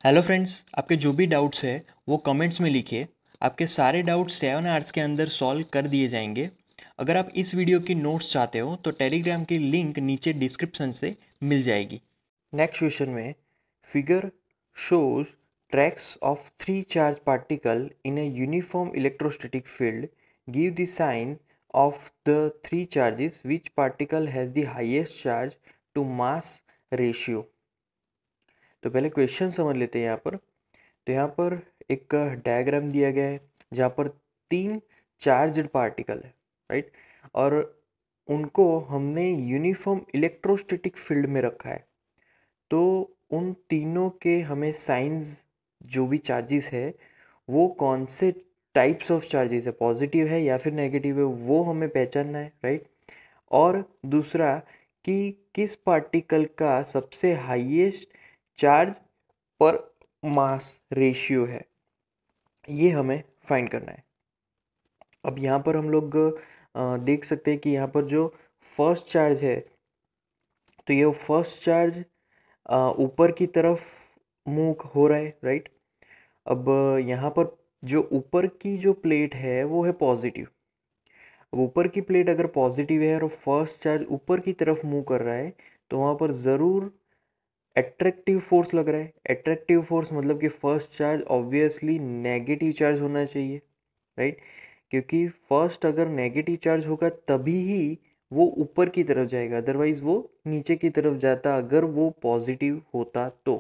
Hello friends, आपके जो भी डाउट्स है वो कमेंट्स में लिखिए। आपके सारे डाउट्स 7 आवर्स के अंदर सॉल्व कर दिए जाएंगे। अगर आप इस वीडियो की नोट्स चाहते हो तो टेलीग्राम की लिंक नीचे डिस्क्रिप्शन से मिल जाएगी। नेक्स्ट क्वेश्चन में figure shows tracks of three charge particle in a uniform electrostatic field. Give the sign of the three charges which particle has the highest charge to mass ratio. तो पहले question समझ लेते हैं यहाँ पर। तो यहाँ पर एक डायग्राम दिया गया है जहाँ पर तीन चार्ज्ड पार्टिकल है, राइट। और उनको हमने यूनिफॉर्म इलेक्ट्रोस्टैटिक फील्ड में रखा है। तो उन तीनों के हमें साइंस, जो भी चार्जेस है वो कौन से टाइप्स ऑफ चार्जेस है, पॉजिटिव है या फिर नेगेटिव है, वो हमें पहचानना है, राइट। और दूसरा कि किस पार्टिकल का सबसे हाईएस्ट चार्ज पर मास रेशियो है, ये हमें फाइंड करना है। अब यहाँ पर हम लोग देख सकते हैं कि यहाँ पर जो फर्स्ट चार्ज है, तो ये फर्स्ट चार्ज ऊपर की तरफ मूव हो रहा है, राइट। अब यहाँ पर जो ऊपर की जो प्लेट है वो है पॉजिटिव। अब ऊपर की प्लेट अगर पॉजिटिव है और फर्स्ट चार्ज ऊपर की तरफ मूव कर रहा है तो वहाँ पर ज़रूर एट्रैक्टिव फोर्स लग रहा है। एट्रैक्टिव फोर्स मतलब कि first charge obviously negative charge होना चाहिए, राइट। क्योंकि फर्स्ट अगर नेगेटिव चार्ज होगा तभी ही वो ऊपर की तरफ जाएगा, अदरवाइज वो नीचे की तरफ जाता अगर वो पॉजिटिव होता तो।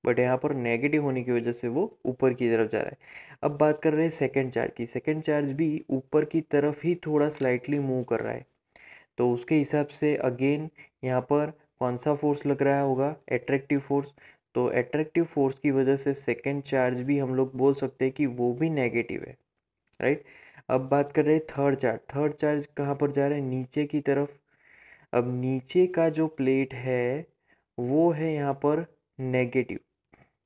बट यहाँ पर नेगेटिव होने की वजह से वो ऊपर की तरफ जा रहा है। अब बात कर रहे हैं सेकेंड चार्ज की। सेकेंड चार्ज भी ऊपर की तरफ ही थोड़ा स्लाइटली मूव कर रहा है। तो उसके हिसाब से अगेन यहाँ पर कौन सा फोर्स लग रहा होगा, एट्रैक्टिव फोर्स। तो एट्रैक्टिव फोर्स की वजह से सेकेंड चार्ज भी हम लोग बोल सकते हैं कि वो भी नेगेटिव है, राइट। अब बात कर रहे हैं थर्ड चार्ज। थर्ड चार्ज कहाँ पर जा रहा है, नीचे की तरफ। अब नीचे का जो प्लेट है वो है यहाँ पर नेगेटिव,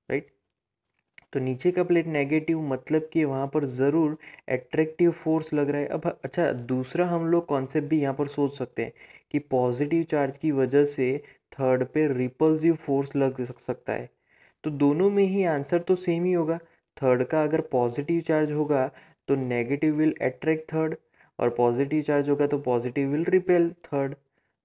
राइट। तो नीचे का प्लेट नेगेटिव मतलब कि वहाँ पर ज़रूर एट्रैक्टिव फोर्स लग रहा है। अब अच्छा, दूसरा हम लोग कॉन्सेप्ट भी यहाँ पर सोच सकते हैं कि पॉजिटिव चार्ज की वजह से थर्ड पे रिपल्सिव फोर्स लग सकता है। तो दोनों में ही आंसर तो सेम ही होगा। थर्ड का अगर पॉजिटिव चार्ज होगा तो नेगेटिव विल अट्रैक्ट थर्ड, और पॉजिटिव चार्ज होगा तो पॉजिटिव विल रिपेल थर्ड।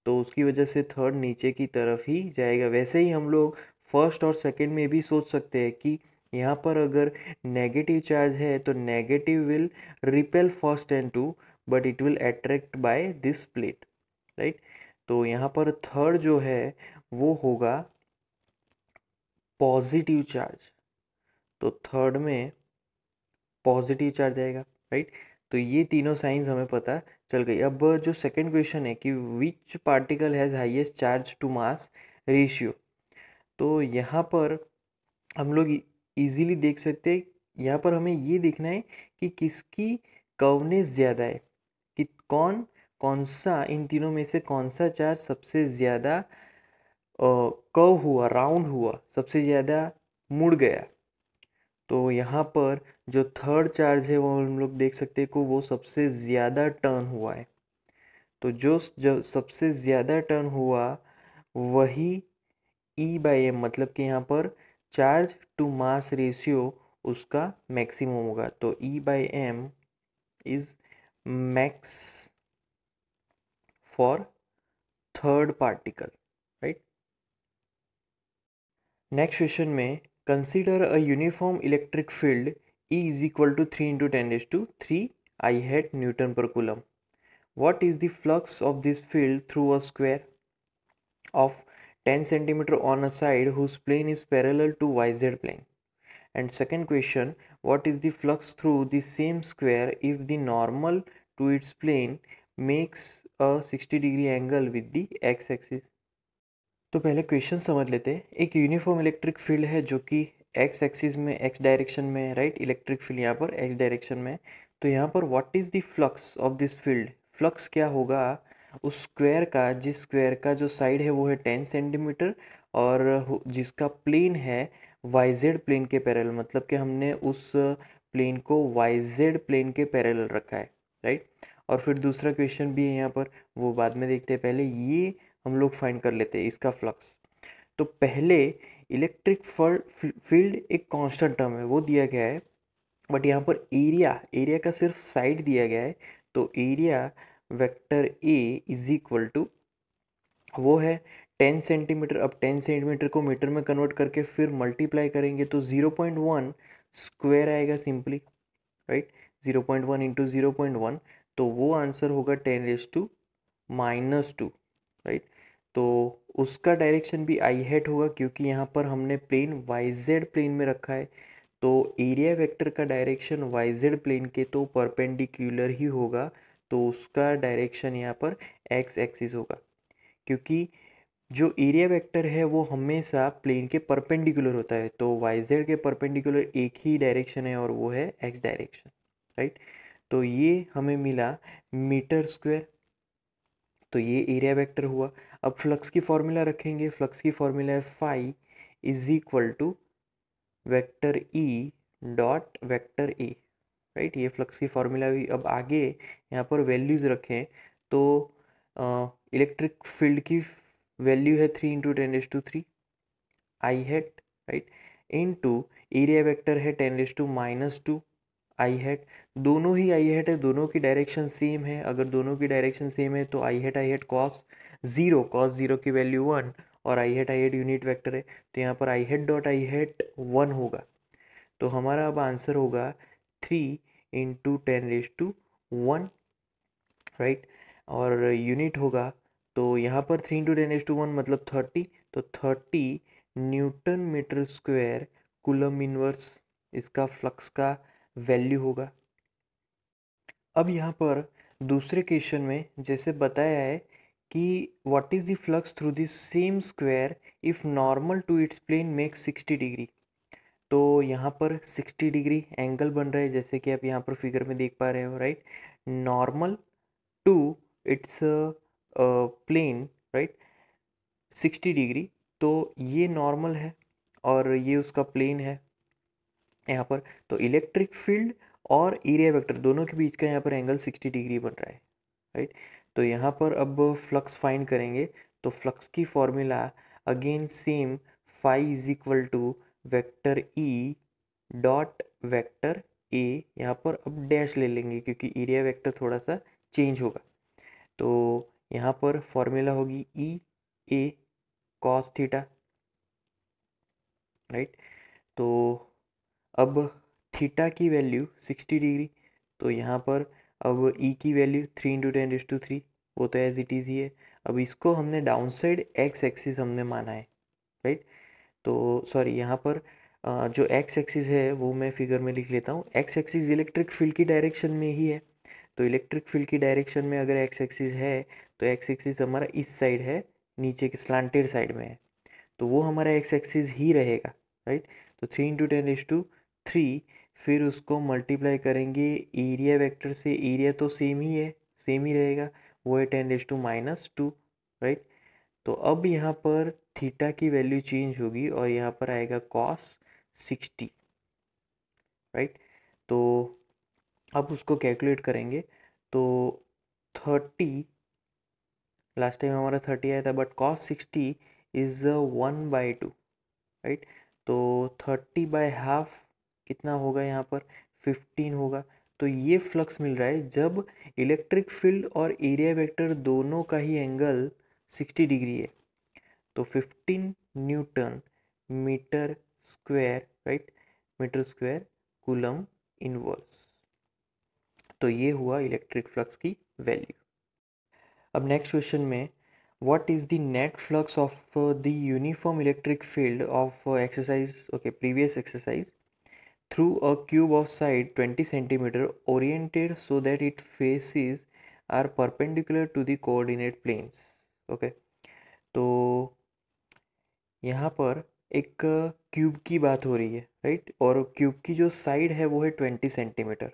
तो उसकी वजह से थर्ड नीचे की तरफ ही जाएगा। वैसे ही हम लोग फर्स्ट और सेकंड में भी सोच सकते हैं कि यहाँ पर अगर नेगेटिव चार्ज है तो negative will repel first and two, but it will attract by this plate, right. तो यहाँ पर थर्ड जो है वो होगा पॉजिटिव चार्ज। तो थर्ड में पॉजिटिव चार्ज आएगा, राइट। तो ये तीनों साइंस हमें पता चल गई। अब जो सेकंड क्वेश्चन है कि which particle has highest charge to mass ratio, तो यहाँ पर हम लोग इजीली देख सकते हैं। यहाँ पर हमें ये देखना है कि किसकी कर्वनेस ज़्यादा है, कि कौन कौन सा इन तीनों में से कौन सा चार्ज सबसे ज़्यादा कर्व हुआ, राउंड हुआ, सबसे ज़्यादा मुड़ गया। तो यहाँ पर जो थर्ड चार्ज है वो हम लोग देख सकते हैं कि वो सबसे ज़्यादा टर्न हुआ है। तो जो सबसे ज़्यादा टर्न हुआ वही ई बाई एम, मतलब कि यहाँ पर चार्ज टू मास रेशियो उसका मैक्सिमम होगा। तो E by M is max for third particle, right. Next question में consider a uniform electric field E is equal to 3 × 10⁻³ I hat newton per coulomb. What is the flux of this field through a square of 10 centimeter on a side whose plane is parallel to YZ plane? And second question, what is the flux through the same square if the normal to its plane makes a 60-degree angle with the x axis? तो पहले question समझ लेते हैं। एक uniform electric field है जो कि x axis में, एक्स डायरेक्शन में है, राइट। इलेक्ट्रिक फील्ड यहाँ पर एक्स डायरेक्शन में। तो यहाँ पर what is the flux of this field, flux क्या होगा उस स्क्वायर का, जिस स्क्वायर का जो साइड है वो है 10 सेंटीमीटर और जिसका प्लेन है वाई जेड प्लेन के पैरेलल, मतलब कि हमने उस प्लेन को वाई जेड प्लेन के पैरेलल रखा है, राइट। और फिर दूसरा क्वेश्चन भी है यहाँ पर, वो बाद में देखते हैं। पहले ये हम लोग फाइंड कर लेते हैं इसका फ्लक्स। तो पहले इलेक्ट्रिक फील्ड एक कांस्टेंट टर्म है, वो दिया गया है, बट यहाँ पर एरिया का सिर्फ साइड दिया गया है। तो area vector A is equal to वो है 10 सेंटीमीटर। अब 10 सेंटीमीटर को मीटर में कन्वर्ट करके फिर मल्टीप्लाई करेंगे तो 0.1 स्क्वायर आएगा सिंपली, राइट। 0.1 इंटू 0.1, तो वो आंसर होगा 10⁻⁻², राइट। तो उसका डायरेक्शन भी आई हैट होगा, क्योंकि यहाँ पर हमने प्लेन वाई जेड प्लेन में रखा है, तो एरिया वेक्टर का डायरेक्शन वाई जेड प्लेन के तो परपेंडिकुलर ही होगा, तो उसका डायरेक्शन यहाँ पर एक्स एक्सिस होगा, क्योंकि जो एरिया वेक्टर है वो हमेशा प्लेन के परपेंडिकुलर होता है, तो वाई जेड के परपेंडिकुलर एक ही डायरेक्शन है और वो है एक्स डायरेक्शन, राइट। तो ये हमें मिला मीटर स्क्वायर, तो ये एरिया वेक्टर हुआ। अब फ्लक्स की फॉर्मूला रखेंगे, फ्लक्स की फॉर्मूला है phi is equal to vector E dot vector A, right. ये फ्लक्स की फॉर्मूला भी। अब आगे यहाँ पर वैल्यूज़ रखें तो इलेक्ट्रिक फील्ड की वैल्यू है 3 × 10⁻³ I hat, right, into area vector है 10⁻² आई हैट। दोनों ही आई हैट है, दोनों की डायरेक्शन सेम है। अगर दोनों की डायरेक्शन सेम है तो आई हैट कॉस ज़ीरो की वैल्यू 1 और आई हैट यूनिट वेक्टर है, तो यहाँ पर आई हैट डॉट आई हैट 1 होगा। तो हमारा अब आंसर होगा 3 × 10⁻⁻1, राइट। और यूनिट होगा तो यहाँ पर 3 × 10⁻⁻1 मतलब 30, तो 30 newton metre square coulomb inverse इसका फ्लक्स का वैल्यू होगा। अब यहाँ पर दूसरे क्वेश्चन में जैसे बताया है कि what is the flux through the same square if normal to its plane make 60 degree. तो यहाँ पर 60 डिग्री एंगल बन रहा है, जैसे कि आप यहाँ पर फिगर में देख पा रहे हो, right. Normal to its plane, right, 60 degree, तो ये नॉर्मल है और ये उसका प्लेन है यहाँ पर। तो इलेक्ट्रिक फील्ड और एरिया वेक्टर दोनों के बीच का यहाँ पर एंगल 60 डिग्री बन रहा है, राइट। तो यहाँ पर अब फ्लक्स फाइंड करेंगे, तो फ्लक्स की formula again same, phi is equal to vector E dot vector A. यहाँ पर अब डैश ले लेंगे क्योंकि एरिया वेक्टर थोड़ा सा चेंज होगा, तो यहाँ पर फॉर्मूला होगी ई ए कॉस थीटा, राइट। तो अब थीटा की वैल्यू 60 डिग्री, तो यहाँ पर अब ई की वैल्यू 3 × 10⁻³ वो तो एज इट इज़ ही है। अब इसको हमने डाउन साइड एक्स एक्सिस हमने माना है, राइट। तो सॉरी, यहाँ पर जो एक्स एक्सिस है वो मैं फिगर में लिख लेता हूँ। एक्स एक्सिस इलेक्ट्रिक फील्ड की डायरेक्शन में ही है, तो इलेक्ट्रिक फील्ड की डायरेक्शन में अगर एक्स एक्सिस है तो एक्स एक्सिस हमारा इस साइड है, नीचे के स्लांटेड साइड में है, तो वो हमारा एक्स एक्सिस ही रहेगा, राइट। तो 3 × 10⁻³ फिर उसको मल्टीप्लाई करेंगे एरिया वेक्टर से, एरिया तो सेम ही है, सेम ही रहेगा, वो है 10⁻², राइट। तो अब यहाँ पर थीटा की वैल्यू चेंज होगी और यहाँ पर आएगा कॉस 60, राइट। तो अब उसको कैलकुलेट करेंगे तो 30, लास्ट टाइम हमारा 30 आया था, बट कॉस 60 इज़ 1/2, राइट। तो 30/½ कितना होगा, यहाँ पर 15 होगा। तो ये फ्लक्स मिल रहा है जब इलेक्ट्रिक फील्ड और एरिया वेक्टर दोनों का ही एंगल 60 डिग्री है, तो 15 newton metre square, right, metre square coulomb inverse. तो ये हुआ इलेक्ट्रिक फ्लक्स की वैल्यू। अब नेक्स्ट क्वेश्चन में what is the net flux of the uniform electric field of exercise, okay, previous exercise, through a cube of side 20 centimeter oriented so that its faces are perpendicular to the coordinate planes, okay। तो यहाँ पर एक cube की बात हो रही है, right, और क्यूब की जो साइड है वो है 20 सेंटीमीटर।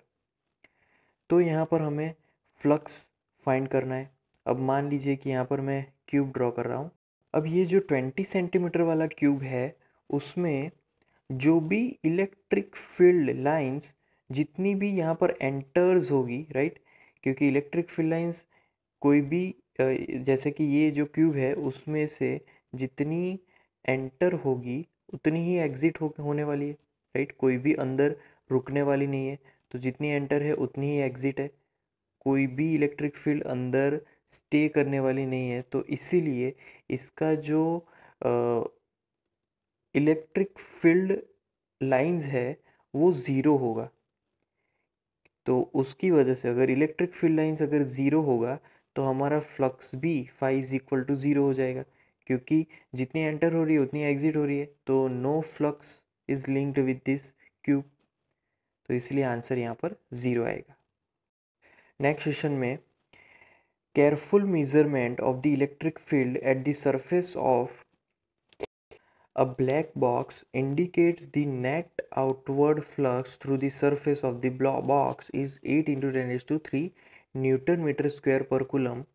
तो यहाँ पर हमें फ्लक्स फाइंड करना है। अब मान लीजिए कि यहाँ पर मैं क्यूब ड्रॉ कर रहा हूँ। अब ये जो 20 सेंटीमीटर वाला क्यूब है उसमें जो भी इलेक्ट्रिक फील्ड लाइंस जितनी भी यहाँ पर एंटर्स होगी, राइट, क्योंकि इलेक्ट्रिक फील्ड लाइंस कोई भी जैसे कि ये जो क्यूब है उसमें से जितनी एंटर होगी उतनी ही एग्जिट होने वाली है, राइट। कोई भी अंदर रुकने वाली नहीं है, तो जितनी एंटर है उतनी ही एग्जिट है। कोई भी इलेक्ट्रिक फील्ड अंदर स्टे करने वाली नहीं है, तो इसीलिए इसका जो इलेक्ट्रिक फील्ड लाइंस है वो ज़ीरो होगा। तो उसकी वजह से अगर इलेक्ट्रिक फील्ड लाइंस अगर ज़ीरो होगा तो हमारा फ्लक्स भी phi is equal to zero हो जाएगा, क्योंकि जितनी एंटर हो रही है उतनी एग्जिट हो रही है, तो no flux is linked with this cube, तो इसलिए आंसर यहाँ पर ज़ीरो आएगा। नेक्स्ट क्वेश्चन में careful measurement of the electric field at the surface of a black box indicates the net outward flux through the surface of the box is 8 into 10 raised to 3 Newton meter square per coulomb.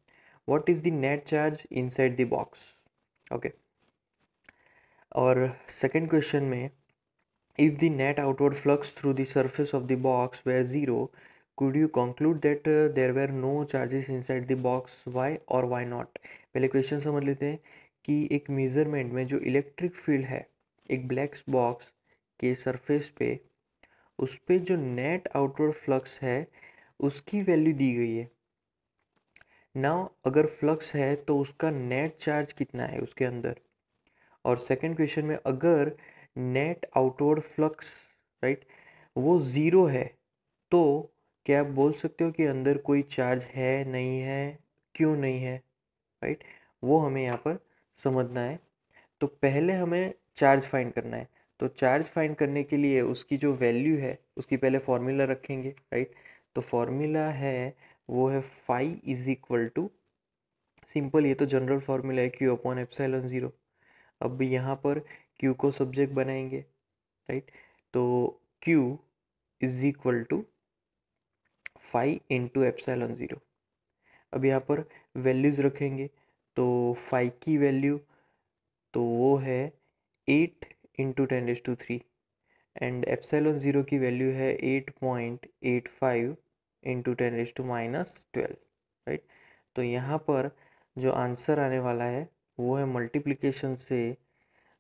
What is the net charge inside the box? Okay. और second question में if the net outward flux through the surface of the box were zero, could you conclude that there were no charges inside the box? Why or why not? पहले question समझ लेते हैं कि एक measurement में जो electric field है एक ब्लैक बॉक्स के सरफेस पे, उस पे जो नेट आउटवर्ड फ्लक्स है उसकी वैल्यू दी गई है। नाउ अगर फ्लक्स है तो उसका नेट चार्ज कितना है उसके अंदर, और सेकंड क्वेश्चन में अगर नेट आउटवर्ड फ्लक्स, राइट, वो ज़ीरो है, तो क्या आप बोल सकते हो कि अंदर कोई चार्ज है नहीं है, क्यों नहीं है, राइट। वो हमें यहाँ पर समझना है। तो पहले हमें चार्ज फाइंड करना है, तो चार्ज फाइंड करने के लिए उसकी जो वैल्यू है उसकी पहले फॉर्मूला रखेंगे, राइट। तो फॉर्मूला है वो है phi is equal to, simple, ये तो जनरल फॉर्मूला है, क्यू अपॉन एप्सिलॉन ज़ीरो। अब यहाँ पर क्यू को सब्जेक्ट बनाएंगे, राइट। तो Q is equal to phi into epsilon zero. अब यहाँ पर वैल्यूज़ रखेंगे, तो फाई की वैल्यू तो वो है 8 इंटू 10⁻³ एंड एप्सिलॉन ज़ीरो की वैल्यू है 8.85 इंटू 10⁻⁻12, राइट। तो यहाँ पर जो आंसर आने वाला है वो है मल्टीप्लिकेशन से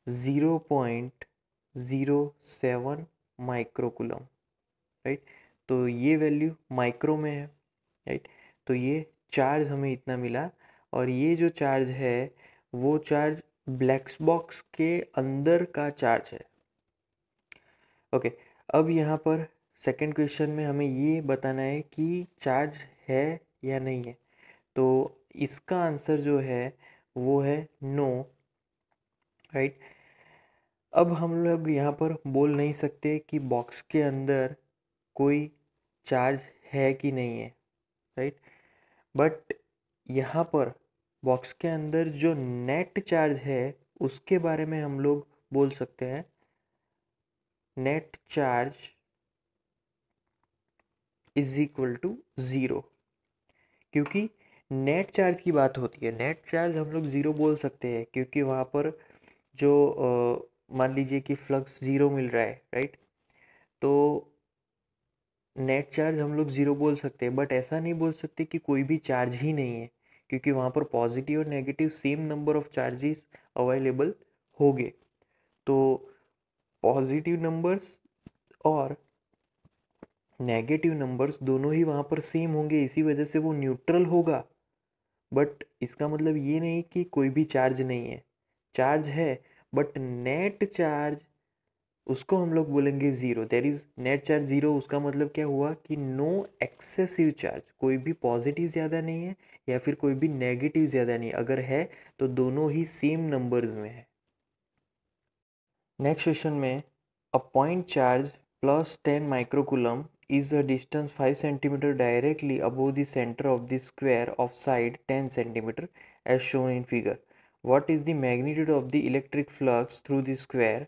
0.07 माइक्रोकूलम, राइट। तो ये वैल्यू माइक्रो में है, राइट। तो ये चार्ज हमें इतना मिला, और ये जो चार्ज है वो चार्ज ब्लैक बॉक्स के अंदर का चार्ज है। ओके, अब यहाँ पर सेकंड क्वेश्चन में हमें ये बताना है कि चार्ज है या नहीं है। तो इसका आंसर जो है वो है नो, राइट। अब हम लोग यहाँ पर बोल नहीं सकते कि बॉक्स के अंदर कोई चार्ज है कि नहीं है, राइट। बट यहाँ पर बॉक्स के अंदर जो नेट चार्ज है उसके बारे में हम लोग बोल सकते हैं net charge is equal to zero, क्योंकि नेट चार्ज की बात होती है। नेट चार्ज हम लोग ज़ीरो बोल सकते हैं क्योंकि वहाँ पर जो मान लीजिए कि फ्लक्स ज़ीरो मिल रहा है, राइट। तो नेट चार्ज हम लोग ज़ीरो बोल सकते हैं, बट ऐसा नहीं बोल सकते कि कोई भी चार्ज ही नहीं है, क्योंकि वहाँ पर पॉजिटिव और negative same number of charges available होंगे। तो पॉजिटिव नंबर्स और नेगेटिव नंबर्स दोनों ही वहाँ पर सेम होंगे, इसी वजह से वो न्यूट्रल होगा। बट इसका मतलब ये नहीं कि कोई भी चार्ज नहीं है, चार्ज है, बट नेट चार्ज उसको हम लोग बोलेंगे zero. There is net charge zero, उसका मतलब क्या हुआ कि नो एक्सेसिव चार्ज, कोई भी पॉजिटिव ज़्यादा नहीं है या फिर कोई भी नेगेटिव ज़्यादा नहीं, अगर है तो दोनों ही सेम नंबर्स में है। नेक्स्ट क्वेश्चन में a point charge plus 10 microcoulomb is a distance 5 centimeter directly above the center of the square of side 10 centimeter as shown in figure. What is the magnitude of the electric flux through the square?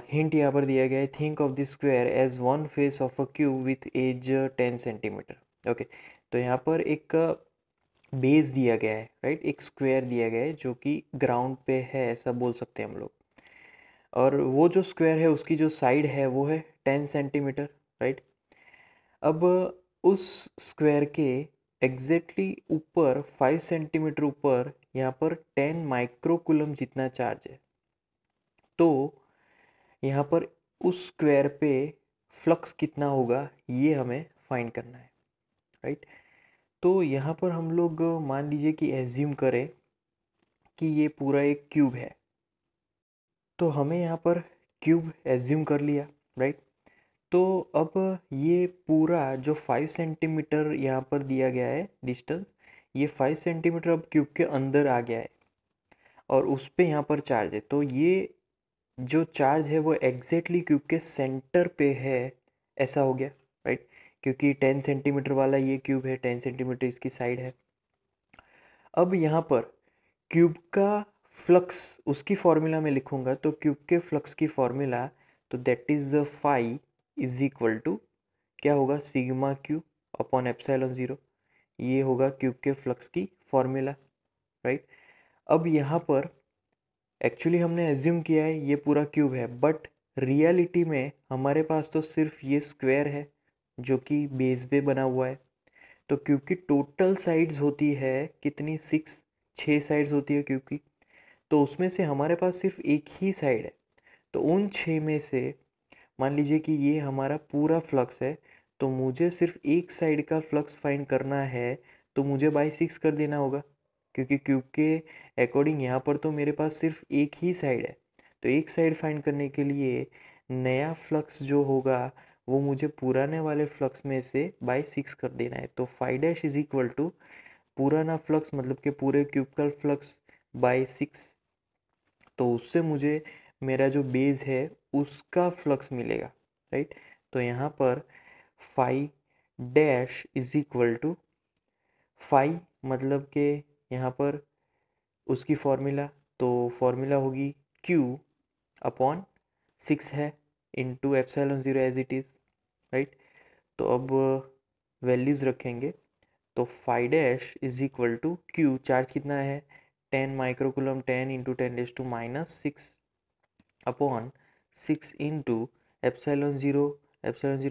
Hint यहाँ पर दिया गया है, think of the square as one face of a cube with edge 10 centimetre. Okay, तो यहाँ पर एक base दिया गया है, राइट, एक स्क्वायर दिया गया है जो कि ग्राउंड पे है ऐसा बोल सकते हैं हम लोग, और वो जो स्क्वायर है उसकी जो साइड है वो है 10 सेंटीमीटर, राइट। अब उस स्क्वायर के एग्जैक्टली ऊपर 5 सेंटीमीटर ऊपर यहाँ पर 10 माइक्रोकूलम जितना चार्ज है। तो यहाँ पर उस स्क्वायर पे फ्लक्स कितना होगा ये हमें फाइंड करना है, राइट। तो यहाँ पर हम लोग मान लीजिए कि एज्यूम करें कि ये पूरा एक क्यूब है, तो हमें यहाँ पर क्यूब एज्यूम कर लिया, राइट। तो अब ये पूरा जो 5 सेंटीमीटर यहाँ पर दिया गया है डिस्टेंस, ये 5 सेंटीमीटर अब क्यूब के अंदर आ गया है और उस पे यहाँ पर चार्ज है। तो ये जो चार्ज है वो एग्जैक्टली क्यूब के सेंटर पे है, ऐसा हो गया, राइट। क्योंकि 10 सेंटीमीटर वाला ये क्यूब है, 10 सेंटीमीटर इसकी साइड है। अब यहाँ पर क्यूब का फ्लक्स उसकी फॉर्मूला में लिखूंगा, तो क्यूब के फ्लक्स की फॉर्मूला, तो that is phi is equal to क्या होगा, sigma Q upon epsilon zero. ये होगा क्यूब के फ्लक्स की फॉर्मूला, राइट। अब यहाँ पर एक्चुअली हमने एज्यूम किया है ये पूरा क्यूब है, बट रियलिटी में हमारे पास तो सिर्फ ये स्क्वायर है जो कि बेस पे बना हुआ है। तो क्यूब की टोटल साइड्स होती है कितनी, 6 साइड्स होती है क्यूब की। तो उसमें से हमारे पास सिर्फ एक ही साइड है, तो उन 6 में से मान लीजिए कि ये हमारा पूरा फ्लक्स है, तो मुझे सिर्फ एक साइड का फ्लक्स फाइंड करना है, तो मुझे बाई 6 कर देना होगा, क्योंकि क्यूब के अकॉर्डिंग यहाँ पर तो मेरे पास सिर्फ एक ही साइड है। तो एक साइड फाइंड करने के लिए नया फ्लक्स जो होगा वो मुझे पुराने वाले फ्लक्स में से बाई 6 कर देना है। तो phi dash is equal to पुराना फ्लक्स मतलब कि पूरे क्यूब का फ्लक्स बाई 6, तो उससे मुझे मेरा जो बेस है उसका फ्लक्स मिलेगा, राइट। तो यहाँ पर phi dash is equal to phi मतलब कि यहाँ पर उसकी फॉर्मूला, तो फॉर्मूला होगी क्यू अपॉन 6 है into epsilon zero as it is, right. तो अब वैल्यूज़ रखेंगे, तो phi dash is equal to Q, charge कितना है 10 microcoulomb, 10 into 10⁻⁻6 upon 6 into epsilon zero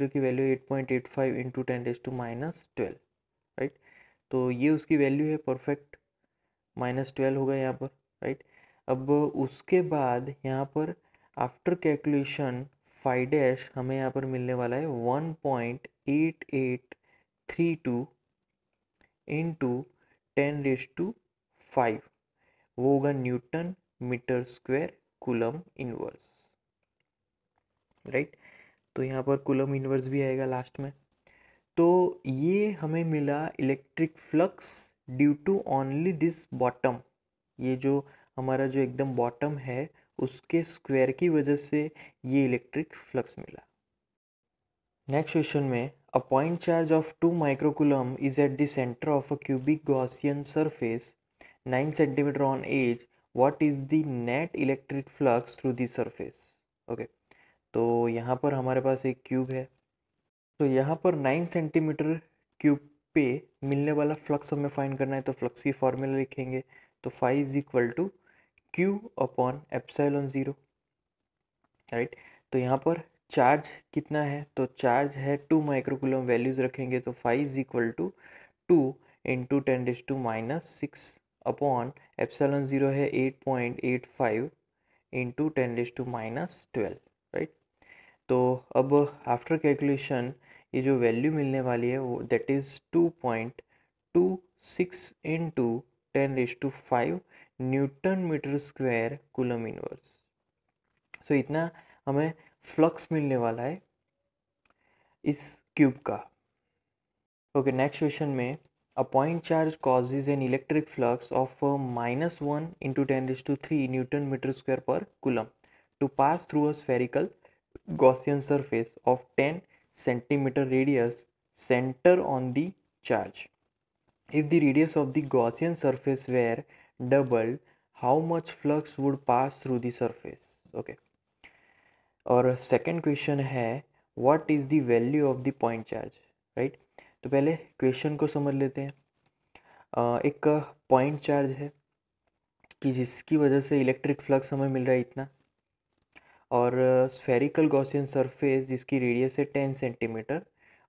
की वैल्यू 8.85 इंटू 10⁻12, राइट। तो ये उसकी वैल्यू है परफेक्ट, -12 होगा यहाँ पर, राइट। अब उसके बाद यहाँ पर आफ्टर कैलकुलेशन फाई डैश हमें यहाँ पर मिलने वाला है 1.8832 इंटू 10⁵ वो होगा newton metre square coulomb inverse, right. तो यहाँ पर कूलम इनवर्स भी आएगा लास्ट में। तो ये हमें मिला electric flux due to only this bottom, ये जो हमारा जो एकदम बॉटम है उसके स्क्वायर की वजह से ये इलेक्ट्रिक फ्लक्स मिला। नेक्स्ट क्वेश्चन में a point charge of 2 microcoulomb is at the centre of a cubic Gaussian surface 9 centimetre on edge, what is the net electric flux through the surface. Okay, तो यहाँ पर हमारे पास एक cube है, तो यहाँ पर 9 सेंटीमीटर क्यूब पे मिलने वाला फ्लक्स हमें फाइंड करना है। तो फ्लक्स की फॉर्मूला लिखेंगे, तो phi is equal to Q upon epsilon zero, right. तो यहाँ पर चार्ज कितना है, तो चार्ज है 2 माइक्रोकूलम, वैल्यूज़ रखेंगे, तो phi is equal to 2 into 10⁻⁶ upon epsilon zero है 8.85 इंटू 10⁻12, राइट। तो अब आफ्टर कैलकुलेशन ये जो वैल्यू मिलने वाली है वो that is 2.26 into 10⁵ newton metre square coulomb inverse. So इतना हमें फ्लक्स मिलने वाला है इस क्यूब का। ओके, नेक्स्ट क्वेश्चन में a point charge causes an electric flux of -1 into 10⁻³ newton metre square per coulomb to pass through a spherical Gaussian surface of 10 centimeter radius center on the charge. If the radius of the Gaussian surface were doubled, how much flux would pass through the surface? Okay. और second question है what is the value of the point charge, right? तो पहले question को समझ लेते हैं। एक point charge है कि जिसकी वजह से इलेक्ट्रिक फ्लक्स हमें मिल रहा है इतना, और स्फेरिकल गॉसियन सरफेस जिसकी रेडियस है 10 सेंटीमीटर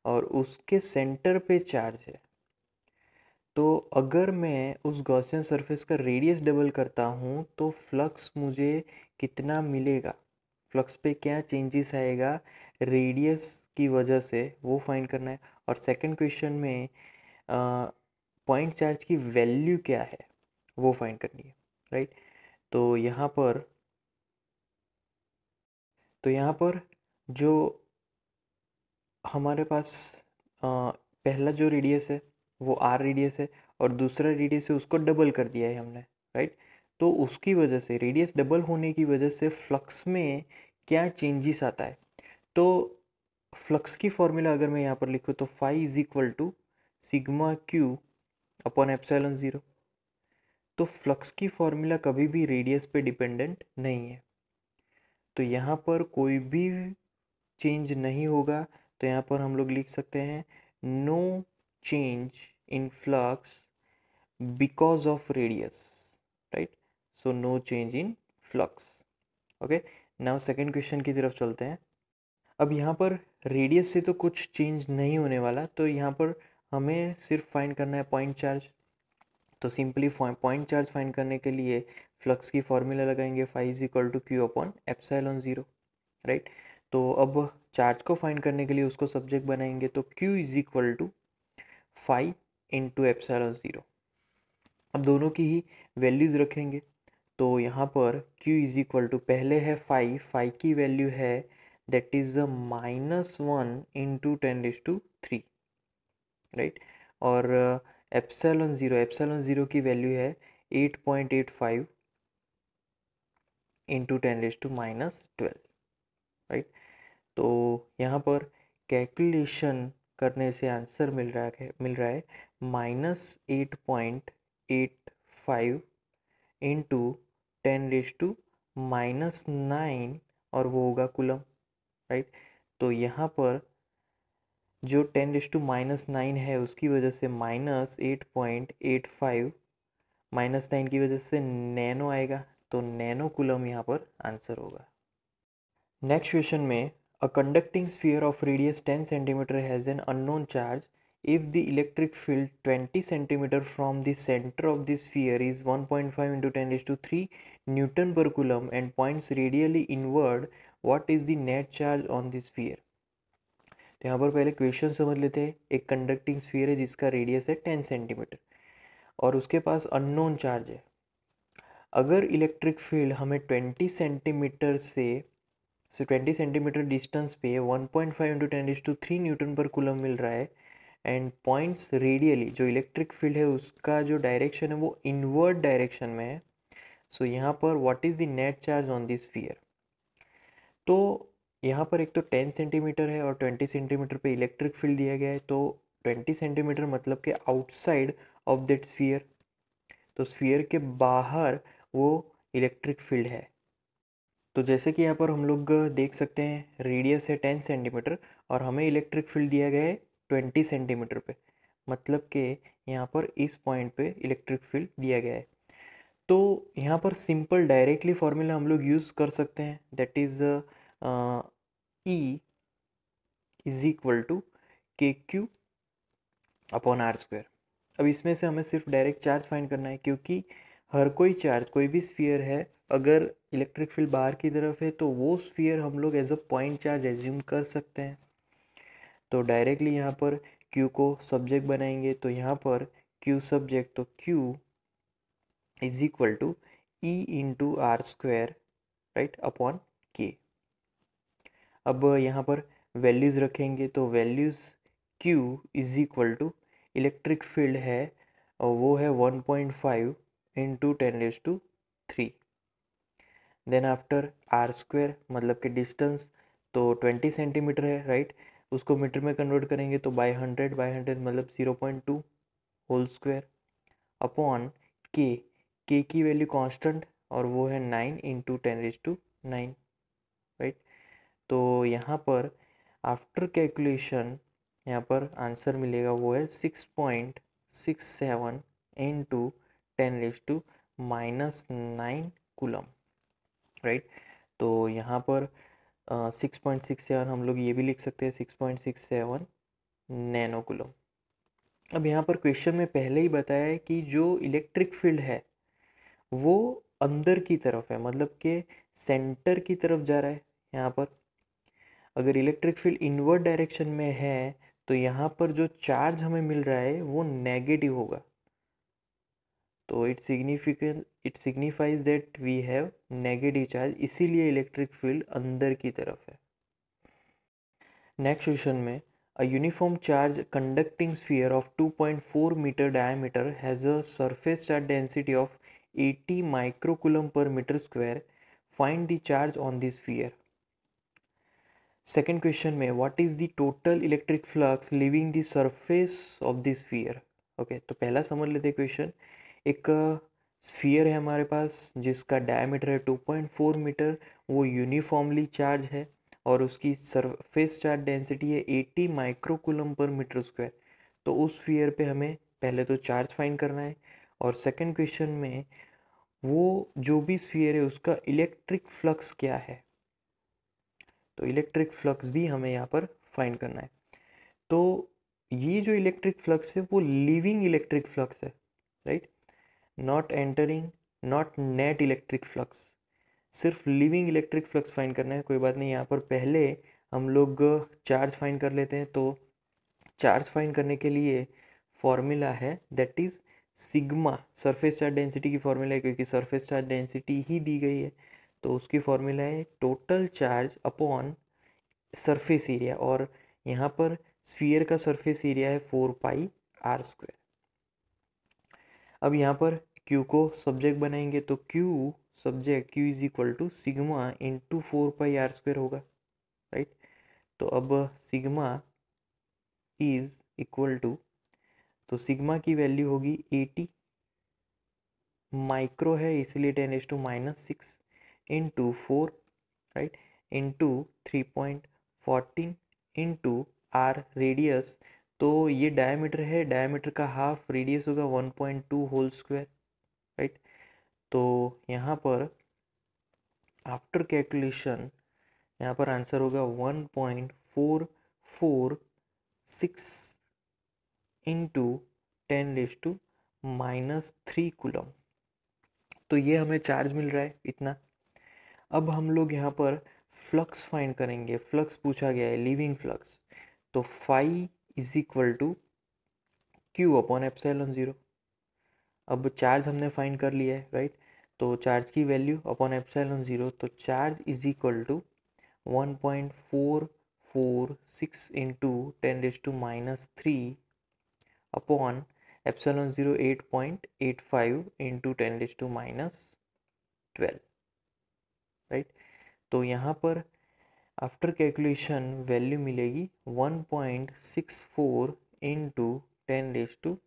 और उसके सेंटर पे चार्ज है। तो अगर मैं उस गॉसियन सरफेस का रेडियस डबल करता हूँ तो फ्लक्स मुझे कितना मिलेगा, फ्लक्स पे क्या चेंजेस आएगा रेडियस की वजह से, वो फाइंड करना है। और सेकंड क्वेश्चन में पॉइंट चार्ज की वैल्यू क्या है वो फाइंड करनी है, राइट। तो यहाँ पर जो हमारे पास पहला जो रेडियस है वो आर रेडियस है, और दूसरा रेडियस है उसको डबल कर दिया है हमने, राइट। तो उसकी वजह से, रेडियस डबल होने की वजह से फ्लक्स में क्या चेंजेस आता है। तो फ्लक्स की फॉर्मूला अगर मैं यहाँ पर लिखूँ तो phi is equal to sigma Q upon epsilon zero. तो फ्लक्स की फॉर्मूला कभी भी रेडियस पे डिपेंडेंट नहीं है, तो यहाँ पर कोई भी चेंज नहीं होगा। तो यहाँ पर हम लोग लिख सकते हैं no change in flux because of radius, right. So no change in flux. Okay, now second question की तरफ चलते हैं। अब यहाँ पर रेडियस से तो कुछ चेंज नहीं होने वाला, तो यहाँ पर हमें सिर्फ फाइंड करना है पॉइंट चार्ज। तो सिंपली पॉइंट चार्ज फाइंड करने के लिए फ्लक्स की फॉर्मूला लगाएंगे, phi is equal to Q upon epsilon zero, right. तो अब चार्ज को फाइंड करने के लिए उसको सब्जेक्ट बनाएंगे, तो Q is equal to phi into epsilon zero. अब दोनों की ही वैल्यूज़ रखेंगे, तो यहाँ पर Q इज इक्वल टू पहले है फाई की वैल्यू है दैट इज़ -1 इंटू 10⁻³ राइट। और एप्सिलॉन ज़ीरो की वैल्यू है 8.85 इंटू 10⁻12, राइट। तो यहाँ पर कैलकुलेशन करने से आंसर मिल रहा है -8.85 इंटू 10⁻⁻9, और वो होगा कूलम, राइट। तो यहाँ पर जो 10⁻⁻9 है उसकी वजह से -8.85 -9 की वजह से नैनो आएगा, तो नैनो कूलम यहाँ पर आंसर होगा। नेक्स्ट क्वेश्चन में a conducting sphere of radius 10 cm has an unknown charge if the electric field 20 cm from the center of the sphere is 1.5 into 10⁻³ Newton per coulomb and points radially inward, what is the net charge on the sphere। तो यहाँ पर पहले question समझ लेते हैं। एक conducting sphere है जिसका रेडियस है 10 सेंटीमीटर और उसके पास अननोन चार्ज है। अगर इलेक्ट्रिक फील्ड हमें 20 सेंटीमीटर से 20 सेंटीमीटर डिस्टेंस पे 1.5 इंटू 10⁻³ न्यूटन पर कूलम मिल रहा है एंड पॉइंट्स रेडियली, जो इलेक्ट्रिक फील्ड है उसका जो डायरेक्शन है वो इनवर्ड डायरेक्शन में है। सो यहाँ पर what is the net charge on this sphere. तो यहाँ पर एक तो 10 सेंटीमीटर है और 20 सेंटीमीटर पे इलेक्ट्रिक फील्ड दिया गया है, तो 20 सेंटीमीटर मतलब कि आउटसाइड ऑफ दैट स्फीयर, तो स्फीयर के बाहर वो इलेक्ट्रिक फील्ड है। तो जैसे कि यहाँ पर हम लोग देख सकते हैं रेडियस है 10 सेंटीमीटर और हमें इलेक्ट्रिक फील्ड दिया गया है 20 सेंटीमीटर पे, मतलब कि यहाँ पर इस पॉइंट पे इलेक्ट्रिक फील्ड दिया गया है। तो यहाँ पर सिंपल डायरेक्टली फॉर्मूला हम लोग यूज़ कर सकते हैं, that is E is equal to KQ upon R²। अब इसमें से हमें सिर्फ डायरेक्ट चार्ज फाइंड करना है, क्योंकि हर कोई चार्ज, कोई भी स्फीयर है, अगर इलेक्ट्रिक फील्ड बाहर की तरफ है तो वो स्फीयर हम लोग as a point charge assume कर सकते हैं। तो डायरेक्टली यहाँ पर Q को सब्जेक्ट बनाएंगे, तो यहाँ पर Q सब्जेक्ट, तो Q is equal to E into R² right upon K। अब यहाँ पर वैल्यूज़ रखेंगे, तो values Q is equal to electric field है और वो है 1.5 इंटू 10⁻³ देन आफ्टर R² मतलब कि डिस्टेंस, तो 20 सेंटीमीटर है, राइट। उसको मीटर में कन्वर्ट करेंगे तो बाय 100 मतलब 0.2 होल स्क्वायर अपॉन K की वैल्यू कांस्टेंट और वो है 9 इंटू 10⁻⁹, राइट। तो यहाँ पर आफ्टर कैलकुलेशन यहाँ पर आंसर मिलेगा वो है 6.67 इंटू 10⁻⁻9 कूलम, राइट। तो यहाँ पर 6.67 हम लोग ये भी लिख सकते हैं 6.67 नैनो कूलम। अब यहाँ पर क्वेश्चन में पहले ही बताया है कि जो इलेक्ट्रिक फील्ड है वो अंदर की तरफ है, मतलब कि सेंटर की तरफ जा रहा है यहाँ पर। अगर इलेक्ट्रिक फील्ड इनवर्ड डायरेक्शन में है तो यहाँ पर जो चार्ज हमें मिल रहा है वो नेगेटिव होगा। तो it signifies that we have negative charge, इसीलिए इलेक्ट्रिक फील्ड अंदर की तरफ है। नेक्स्ट क्वेश्चन में a uniform charge conducting sphere of 2.4 metre diameter has a surface charge density of 80 microcoulomb per metre square, find the charge on the sphere. Second question में what is the total electric flux leaving the surface of the sphere. Okay, तो पहला समझ लेते हैं question. एक sphere है हमारे पास जिसका डायमीटर है 2.4 मीटर, वो यूनिफॉर्मली चार्ज है और उसकी सरफेस चार्ज डेंसिटी है 80 माइक्रोकूलम पर मीटर स्क्वायर। तो उस स्फीयर पे हमें पहले तो चार्ज फाइंड करना है, और सेकंड क्वेश्चन में वो जो भी स्फीयर है उसका इलेक्ट्रिक फ्लक्स क्या है, तो इलेक्ट्रिक फ्लक्स भी हमें यहाँ पर फाइंड करना है। तो ये जो इलेक्ट्रिक फ्लक्स है वो लिविंग इलेक्ट्रिक फ्लक्स है, right, not entering, not net electric flux, सिर्फ लिविंग इलेक्ट्रिक फ्लक्स फाइंड करना है। कोई बात नहीं, यहाँ पर पहले हम लोग चार्ज फाइंड कर लेते हैं। तो चार्ज फाइंड करने के लिए फॉर्मूला है that is sigma, surface charge density की फॉर्मूला है क्योंकि सरफेस चार्ज डेंसिटी ही दी गई है। तो उसकी फॉर्मूला है total charge upon surface area, और यहाँ पर स्फीयर का सरफेस एरिया है 4πr²। अब यहाँ पर Q को सब्जेक्ट बनाएंगे तो Q subject Q is equal to sigma into 4πr² होगा, राइट। तो अब सिग्मा इज इक्वल टू, तो सिग्मा की वैल्यू होगी 80, माइक्रो है इसलिए 10⁻⁻⁶ into 4, right, into 3.14 into R radius. तो ये डायमीटर है, डायमीटर का हाफ रेडियस होगा 1.2 होल स्क्वायर, राइट। तो यहाँ पर आफ्टर कैलकुलेशन यहाँ पर आंसर होगा 1.446 इंटू 10⁻³ कूलम। तो ये हमें चार्ज मिल रहा है इतना। अब हम लोग यहाँ पर फ्लक्स फाइंड करेंगे। फ्लक्स पूछा गया है, लिविंग फ्लक्स। तो phi is equal to Q upon ε0। अब चार्ज हमने फाइंड कर लिया है, राइट। तो चार्ज की वैल्यू अपॉन ε0, तो charge is equal to 1.446 into 10⁻³ upon ε0 8.85 into 10⁻12, right. तो यहाँ पर आफ्टर कैलकुलेशन वैल्यू मिलेगी 1.64 into 10⁸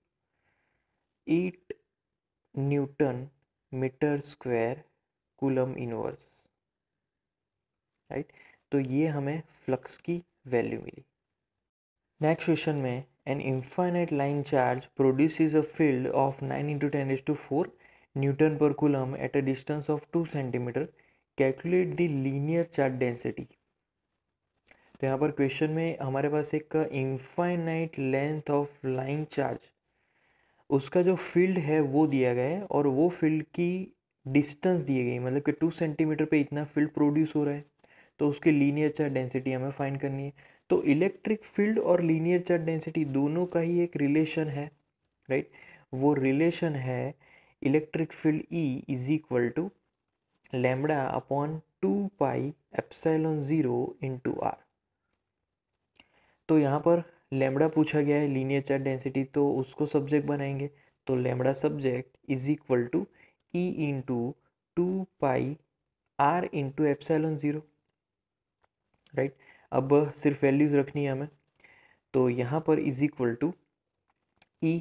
newton metre square coulomb inverse, right. तो ये हमें फ्लक्स की वैल्यू मिली। नेक्स्ट क्वेश्चन में an infinite line charge produces a field of 9 into 10⁴ newton per coulomb at a distance of 2 centimetre, calculate the linear charge density. तो यहाँ पर question में हमारे पास एक infinite length of line charge, उसका जो फील्ड है वो दिया गया है और वो फील्ड की डिस्टेंस दी गई, मतलब कि 2 सेंटीमीटर पे इतना फील्ड प्रोड्यूस हो रहा है, तो उसकी लीनियर चार्ज डेंसिटी हमें फाइंड करनी है। तो इलेक्ट्रिक फील्ड और लीनियर चार्ज डेंसिटी दोनों का ही एक रिलेशन है, राइट। वो रिलेशन है electric field E is equal to lambda upon 2πε0 into R। तो यहाँ पर लैम्बडा पूछा गया है, लीनियर चार्ज डेंसिटी, तो उसको सब्जेक्ट बनाएंगे। तो lambda subject is equal to E into 2πr into ε0, right. अब सिर्फ वैल्यूज रखनी है हमें, तो यहाँ पर is equal to E,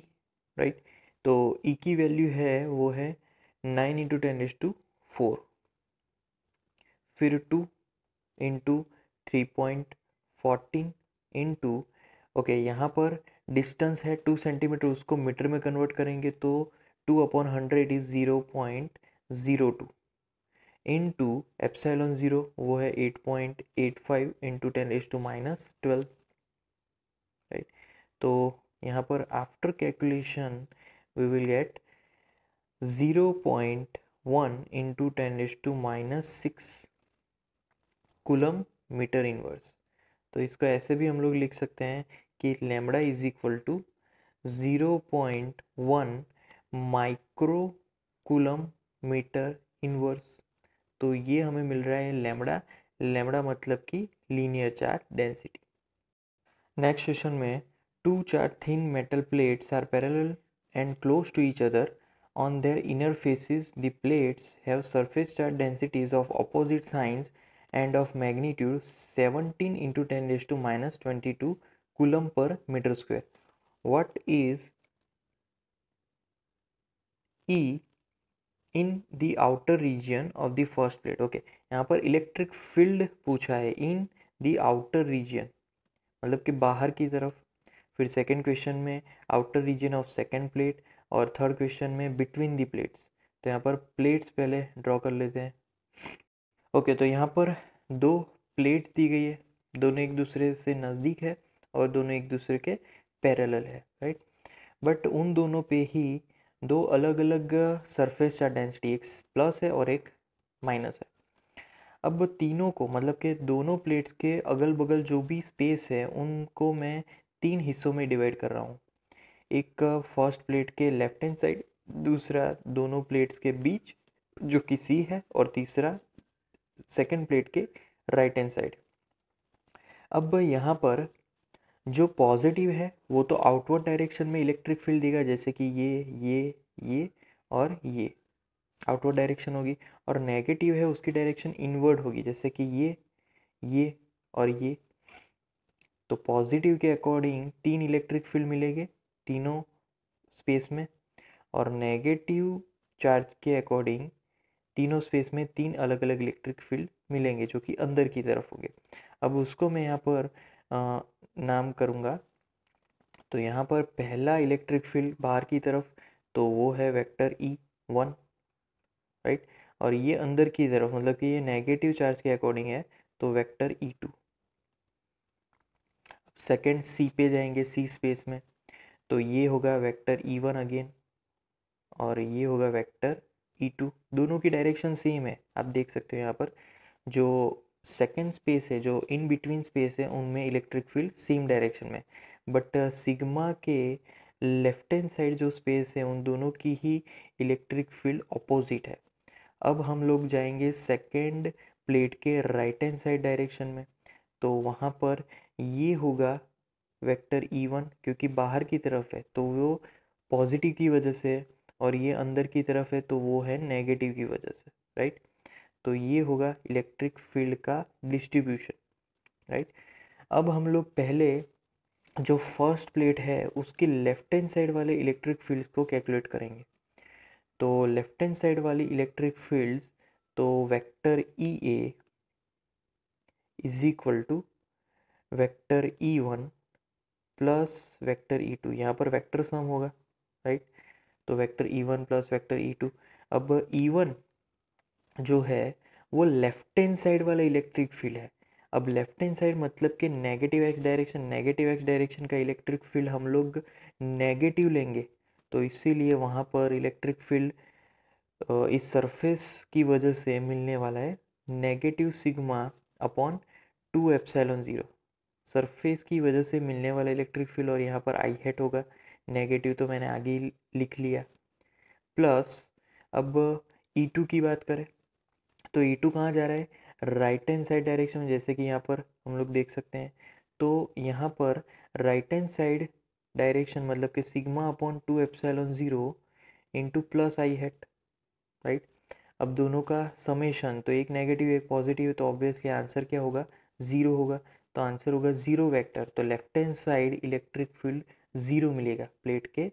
right. तो E की वैल्यू है वो है 9 इंटू 10⁴, फिर 2 इंटू 3.14 इंटू, ओके, यहाँ पर डिस्टेंस है 2 सेंटीमीटर, उसको मीटर में कन्वर्ट करेंगे तो 2/100 इज 0.02 इंटू ε0 वो है 8.85 इंटू 10⁻12, राइट। तो यहाँ पर after calculation we will get 1 into 10⁻⁻⁶ coulomb metre inverse. तो इसको ऐसे भी हम लोग लिख सकते हैं कि lambda is equal to 0.1 micro coulomb metre inverse. तो ये हमें मिल रहा है लैम्बडा। लैम्बडा मतलब कि linear charge density. Next question में two charge thin metal plates are parallel and close to each other on their inner faces. The plates have surface charge densities of opposite signs and of magnitude 17 into 10⁻22 coulomb per meter square. What is E in the outer region of the first plate? Okay, यहाँ पर electric field पूछा है in the outer reason, मतलब कि बाहर की तरफ। फिर सेकेंड क्वेश्चन में outer region of second plate, और थर्ड क्वेश्चन में बिटवीन दी प्लेट्स। तो यहाँ पर प्लेट्स पहले ड्रॉ कर लेते हैं। ओके, तो यहाँ पर दो प्लेट्स दी गई है, दोनों एक दूसरे से नज़दीक है और दोनों एक दूसरे के पैरेलल है, राइट। बट उन दोनों पे ही दो अलग अलग सरफेस चार्ज डेंसिटी, एक प्लस है और एक माइनस है। अब तीनों को, मतलब कि दोनों प्लेट्स के अगल बगल जो भी स्पेस है उनको मैं तीन हिस्सों में डिवाइड कर रहा हूँ। एक फर्स्ट प्लेट के लेफ्ट हैंड साइड, दूसरा दोनों प्लेट्स के बीच जो कि सी है, और तीसरा सेकंड प्लेट के राइट हैंड साइड। अब यहाँ पर जो पॉजिटिव है वो तो आउटवर्ड डायरेक्शन में इलेक्ट्रिक फील्ड देगा, जैसे कि ये और ये आउटवर्ड डायरेक्शन होगी, और नेगेटिव है उसकी डायरेक्शन इनवर्ड होगी, जैसे कि ये और ये। तो पॉजिटिव के अकॉर्डिंग तीन इलेक्ट्रिक फील्ड मिलेंगे तीनों स्पेस में, और नेगेटिव चार्ज के अकॉर्डिंग तीनों स्पेस में तीन अलग अलग इलेक्ट्रिक फील्ड मिलेंगे जो कि अंदर की तरफ होंगे। अब उसको मैं यहाँ पर नाम करूँगा। तो यहाँ पर पहला इलेक्ट्रिक फील्ड बाहर की तरफ, तो वो है वेक्टर E1, राइट। और ये अंदर की तरफ, मतलब कि ये नेगेटिव चार्ज के अकॉर्डिंग है, तो वेक्टर E2। सेकेंड सी पे जाएंगे, सी स्पेस में, तो ये होगा वेक्टर E1 अगेन, और ये होगा वेक्टर E2। दोनों की डायरेक्शन सेम है, आप देख सकते हो यहाँ पर जो सेकेंड स्पेस है, जो इन बिटवीन स्पेस है, उनमें इलेक्ट्रिक फील्ड सेम डायरेक्शन में। बट सिग्मा के लेफ्ट हैंड साइड जो स्पेस है उन दोनों की ही इलेक्ट्रिक फील्ड अपोजिट है। अब हम लोग जाएंगे सेकेंड प्लेट के राइट हैंड साइड डायरेक्शन में, तो वहाँ पर ये होगा वेक्टर E1, क्योंकि बाहर की तरफ है तो वो पॉजिटिव की वजह से है, और ये अंदर की तरफ है तो वो है नेगेटिव की वजह से, राइट। तो ये होगा इलेक्ट्रिक फील्ड का डिस्ट्रीब्यूशन, राइट। अब हम लोग पहले जो फर्स्ट प्लेट है उसके लेफ्ट हैंड साइड वाले इलेक्ट्रिक फील्ड्स को कैलकुलेट करेंगे। तो लेफ्ट हैंड साइड वाली इलेक्ट्रिक फील्ड्स, तो vector EA is equal to vector E1 plus vector E2। यहाँ पर वेक्टर सम होगा, राइट। तो vector E1 plus vector E2। अब E1 जो है वो लेफ्ट हैंड साइड वाला इलेक्ट्रिक फील्ड है। अब लेफ्ट हैंड साइड मतलब कि negative x direction, negative x direction का इलेक्ट्रिक फील्ड हम लोग नेगेटिव लेंगे, तो इसीलिए वहाँ पर इलेक्ट्रिक फील्ड इस सरफेस की वजह से मिलने वाला है नेगेटिव सिग्मा अपॉन 2ε0। सरफेस की वजह से मिलने वाला इलेक्ट्रिक फील्ड, और यहाँ पर आई हैट होगा, नेगेटिव तो मैंने आगे ही लिख लिया, प्लस अब E2 की बात करें तो E2 कहाँ जा रहा है, राइट हैंड साइड डायरेक्शन में, जैसे कि यहाँ पर हम लोग देख सकते हैं। तो यहाँ पर राइट हैंड साइड डायरेक्शन मतलब कि सिग्मा अपॉन 2ε0 इंटू प्लस आई हैट, राइट। अब दोनों का समेशन, तो एक नेगेटिव एक पॉजिटिव है, तो ऑब्वियसली आंसर क्या होगा, ज़ीरो होगा। तो आंसर होगा ज़ीरो वेक्टर। तो left hand side electric field zero मिलेगा, प्लेट के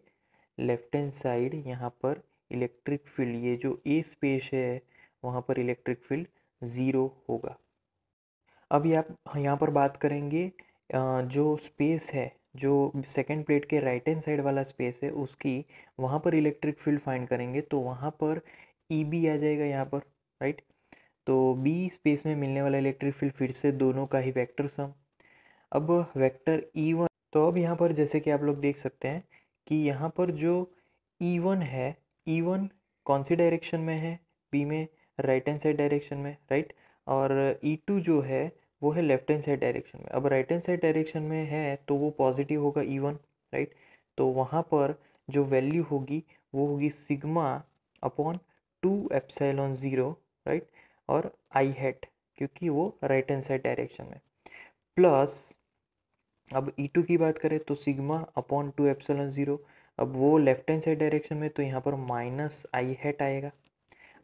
लेफ्ट हैंड साइड यहाँ पर इलेक्ट्रिक फील्ड, ये जो ए स्पेस है वहाँ पर इलेक्ट्रिक फील्ड ज़ीरो होगा। अब यहाँ पर बात करेंगे जो स्पेस है, जो सेकेंड प्लेट के राइट हैंड साइड वाला स्पेस है उसकी, वहाँ पर इलेक्ट्रिक फील्ड फाइंड करेंगे, तो वहाँ पर EB आ जाएगा यहाँ पर, राइट। तो B स्पेस में मिलने वाला इलेक्ट्रिक फील्ड फिर से दोनों का ही वेक्टर सम। अब वेक्टर E1, तो अब यहाँ पर जैसे कि आप लोग देख सकते हैं कि यहाँ पर जो E1 है, E1 कौन सी डायरेक्शन में है, पी में राइट हैंड साइड डायरेक्शन में, राइट, और E2 जो है वो है लेफ्ट हैंड साइड डायरेक्शन में। अब राइट हैंड साइड डायरेक्शन में है तो वो पॉजिटिव होगा E1, राइट। तो वहाँ पर जो वैल्यू होगी वो होगी सिग्मा अपॉन 2ε0, राइट, और आई हैट, क्योंकि वो राइट हैंड साइड डायरेक्शन में, प्लस अब E2 की बात करें तो सिग्मा अपॉन 2ε0। अब वो लेफ्ट हैंड साइड डायरेक्शन में तो यहाँ पर माइनस आई हैट आएगा।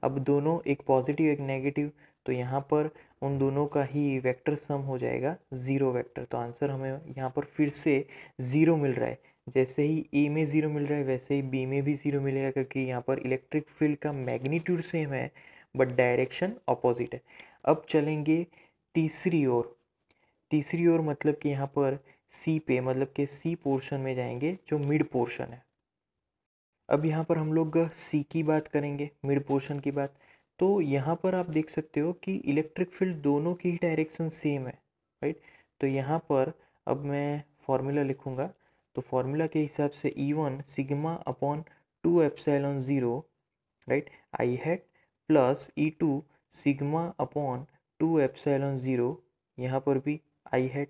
अब दोनों एक पॉजिटिव एक नेगेटिव, तो यहाँ पर उन दोनों का ही वेक्टर सम हो जाएगा ज़ीरो वेक्टर। तो आंसर हमें यहाँ पर फिर से ज़ीरो मिल रहा है। जैसे ही ए में ज़ीरो मिल रहा है वैसे ही बी में भी ज़ीरो मिलेगा, क्योंकि यहाँ पर इलेक्ट्रिक फील्ड का मैग्नीट्यूड सेम है बट डायरेक्शन अपोजिट है। अब चलेंगे तीसरी ओर। तीसरी ओर मतलब कि यहाँ पर सी पे, मतलब कि सी पोर्शन में जाएंगे जो मिड पोर्शन है। अब यहाँ पर हम लोग सी की बात करेंगे, मिड पोर्शन की बात। तो यहाँ पर आप देख सकते हो कि इलेक्ट्रिक फील्ड दोनों की ही डायरेक्शन सेम है, राइट। तो यहाँ पर अब मैं फॉर्मूला लिखूँगा, तो फॉर्मूला के हिसाब से E1 sigma upon 2ε0, right, i hat, plus E2 sigma upon 2ε0, यहाँ पर भी आई हैट।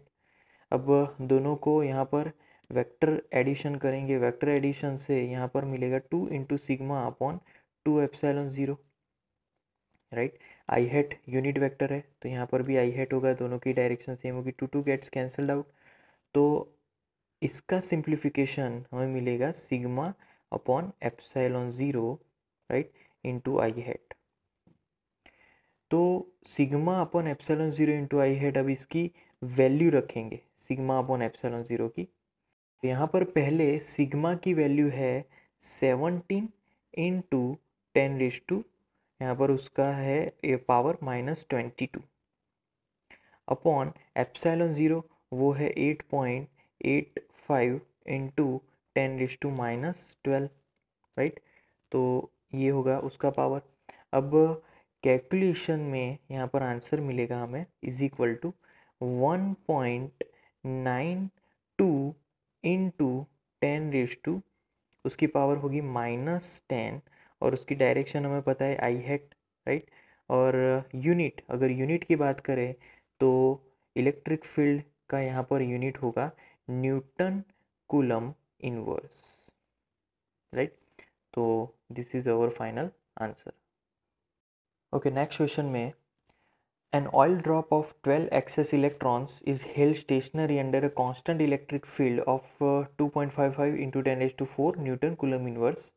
अब दोनों को यहाँ पर वेक्टर एडिशन करेंगे, वेक्टर एडिशन से यहाँ पर मिलेगा 2 into sigma upon 2ε0, right. I hat unit vector है तो यहाँ पर भी आई हैट होगा, दोनों की डायरेक्शन सेम होगी, 2 गेट्स कैंसल्ड आउट। तो इसका सिंप्लीफिकेशन हमें मिलेगा सिग्मा अपॉन ε0, राइट, इंटू आई हैट। तो सिग्मा अपॉन ε0 इंटू आई हैट, अब इसकी वैल्यू रखेंगे सिग्मा अपॉन ε0 की। तो यहाँ पर पहले सिग्मा की वैल्यू है 17 इंटू 10⁻², यहाँ पर उसका है पावर -22, अपॉन ε0 वो है 8.85 इंटू 10⁻⁻12, राइट। तो ये होगा उसका पावर। अब कैलकुलेशन में यहाँ पर आंसर मिलेगा हमें इज इक्वल टू 1.92 इंटू 10⁻², उसकी पावर होगी -10, और उसकी डायरेक्शन हमें पता है आई हैट, राइट। और यूनिट, अगर यूनिट की बात करें तो इलेक्ट्रिक फील्ड का यहाँ पर यूनिट होगा न्यूटन कूलम इनवर्स, राइट। तो this is our final answer. Okay, next question में an oil drop of 12 excess electrons is held stationary under a constant electric field of 2.55 into 10⁻⁴ Newton Coulomb inverse.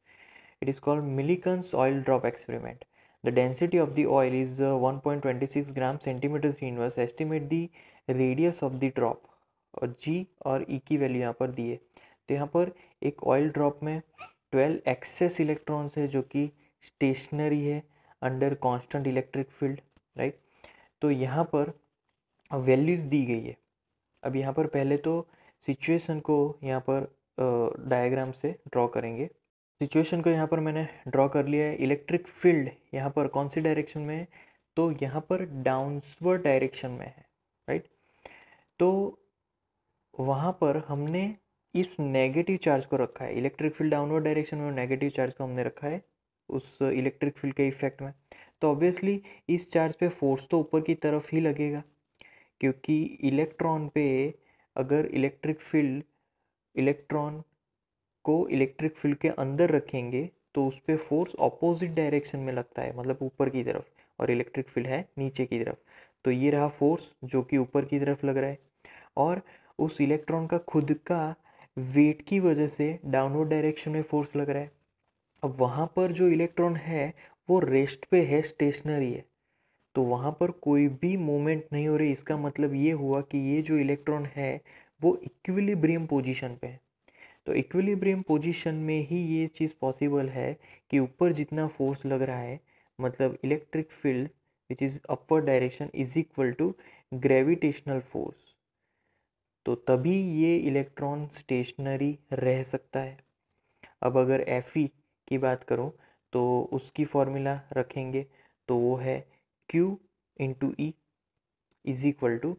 It is called Millikan's oil drop experiment. The density of the oil is 1.26 gram centimeter inverse. Estimate the radius of the drop, और G और E की value यहाँ पर दी है। तो यहाँ पर एक ऑयल ड्रॉप में 12 एक्सेस इलेक्ट्रॉन्स है जो कि स्टेशनरी है under constant electric field, right. तो यहाँ पर वैल्यूज़ दी गई है। अब यहाँ पर पहले तो सिचुएशन को यहाँ पर डायग्राम से ड्रॉ करेंगे। सिचुएशन को यहाँ पर मैंने ड्रॉ कर लिया है। इलेक्ट्रिक फील्ड यहाँ पर कौन सी डायरेक्शन में है, तो यहाँ पर डाउनवर्ड डायरेक्शन में है, राइट। तो वहाँ पर हमने इस नेगेटिव चार्ज को रखा है, इलेक्ट्रिक फील्ड डाउनवर्ड डायरेक्शन में, नेगेटिव चार्ज को हमने रखा है उस इलेक्ट्रिक फील्ड के इफेक्ट में। तो ऑब्वियसली इस चार्ज पे फोर्स तो ऊपर की तरफ ही लगेगा, क्योंकि इलेक्ट्रॉन पे अगर इलेक्ट्रिक फील्ड इलेक्ट्रॉन को इलेक्ट्रिक फील्ड के अंदर रखेंगे तो उस पर फोर्स ऑपोजिट डायरेक्शन में लगता है, मतलब ऊपर की तरफ, और इलेक्ट्रिक फील्ड है नीचे की तरफ। तो ये रहा फोर्स जो कि ऊपर की तरफ लग रहा है, और उस इलेक्ट्रॉन का खुद का वेट की वजह से डाउनवर्ड डायरेक्शन में फोर्स लग रहा है। अब वहाँ पर जो इलेक्ट्रॉन है वो रेस्ट पे है, स्टेशनरी है, तो वहाँ पर कोई भी मूवमेंट नहीं हो रही। इसका मतलब ये हुआ कि ये जो इलेक्ट्रॉन है वो इक्विलिब्रियम पोजीशन पे है। तो इक्विलिब्रियम पोजीशन में ही ये चीज़ पॉसिबल है कि ऊपर जितना फोर्स लग रहा है, मतलब electric field which is upward direction is equal to gravitational force, तो तभी ये इलेक्ट्रॉन स्टेशनरी रह सकता है। अब अगर Fe की बात करूँ तो उसकी फॉर्मूला रखेंगे, तो वो है Q into E is equal to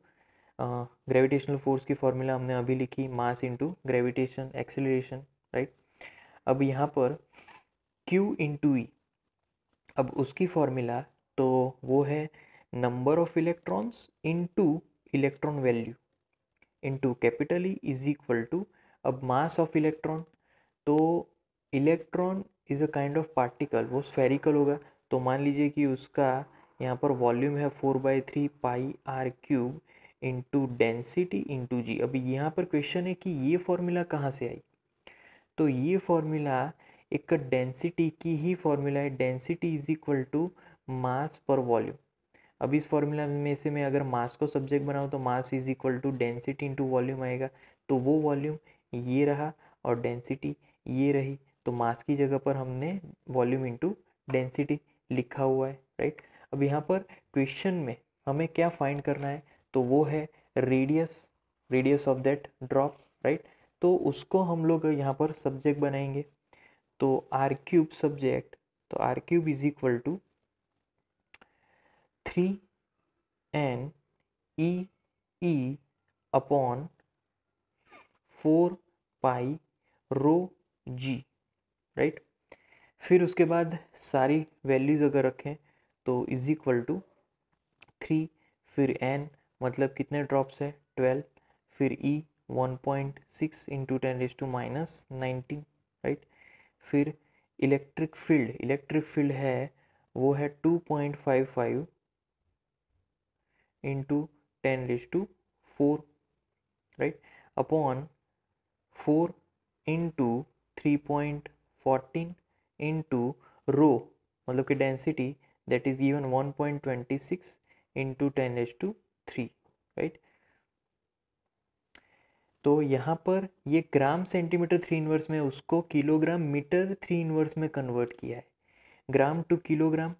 gravitational force की फॉर्मूला हमने अभी लिखी, mass into gravitation acceleration, right. अब यहाँ पर Q इंटू ई अब उसकी फॉर्मूला तो वो है number of electrons into electron value into capital E is equal to, अब मास ऑफ इलेक्ट्रॉन, तो electron is a kind of particle, वो स्फेरिकल होगा, तो मान लीजिए कि उसका यहाँ पर वॉल्यूम है 4/3 pi r cube into density into g. अभी यहाँ पर क्वेश्चन है कि ये फॉर्मूला कहाँ से आई, तो ये फॉर्मूला एक डेंसिटी की ही फॉर्मूला है, density is equal to mass पर वॉल्यूम। अब इस फॉर्मूला में से मैं अगर मास को सब्जेक्ट बनाऊँ तो mass is equal to density into volume आएगा, तो वो वॉल्यूम ये रहा और डेंसिटी ये रही, तो मास की जगह पर हमने वॉल्यूम इंटू डेंसिटी लिखा हुआ है, राइट। अब यहाँ पर क्वेश्चन में हमें क्या फाइंड करना है, तो वो है radius of that drop, right. तो उसको हम लोग यहाँ पर सब्जेक्ट बनाएंगे, तो आर क्यूब सब्जेक्ट, तो R cube is equal to 3n E upon 4 pi rho g, right. फिर उसके बाद सारी वैल्यूज़ अगर रखें तो इज इक्वल टू 3, फिर n मतलब कितने ड्रॉप्स है 12, फिर e 1.6 इंटू 10⁻⁻19, राइट। फिर इलेक्ट्रिक फील्ड है वो है 2.55 into 10⁻4, right, upon 4 into 3.14 into rho मतलब कि density that is given 1.26 into 10⁻3, right. तो यहाँ पर ये ग्राम सेंटीमीटर 3 इनवर्स में उसको किलोग्राम मीटर 3 इनवर्स में कन्वर्ट किया है, ग्राम टू किलोग्राम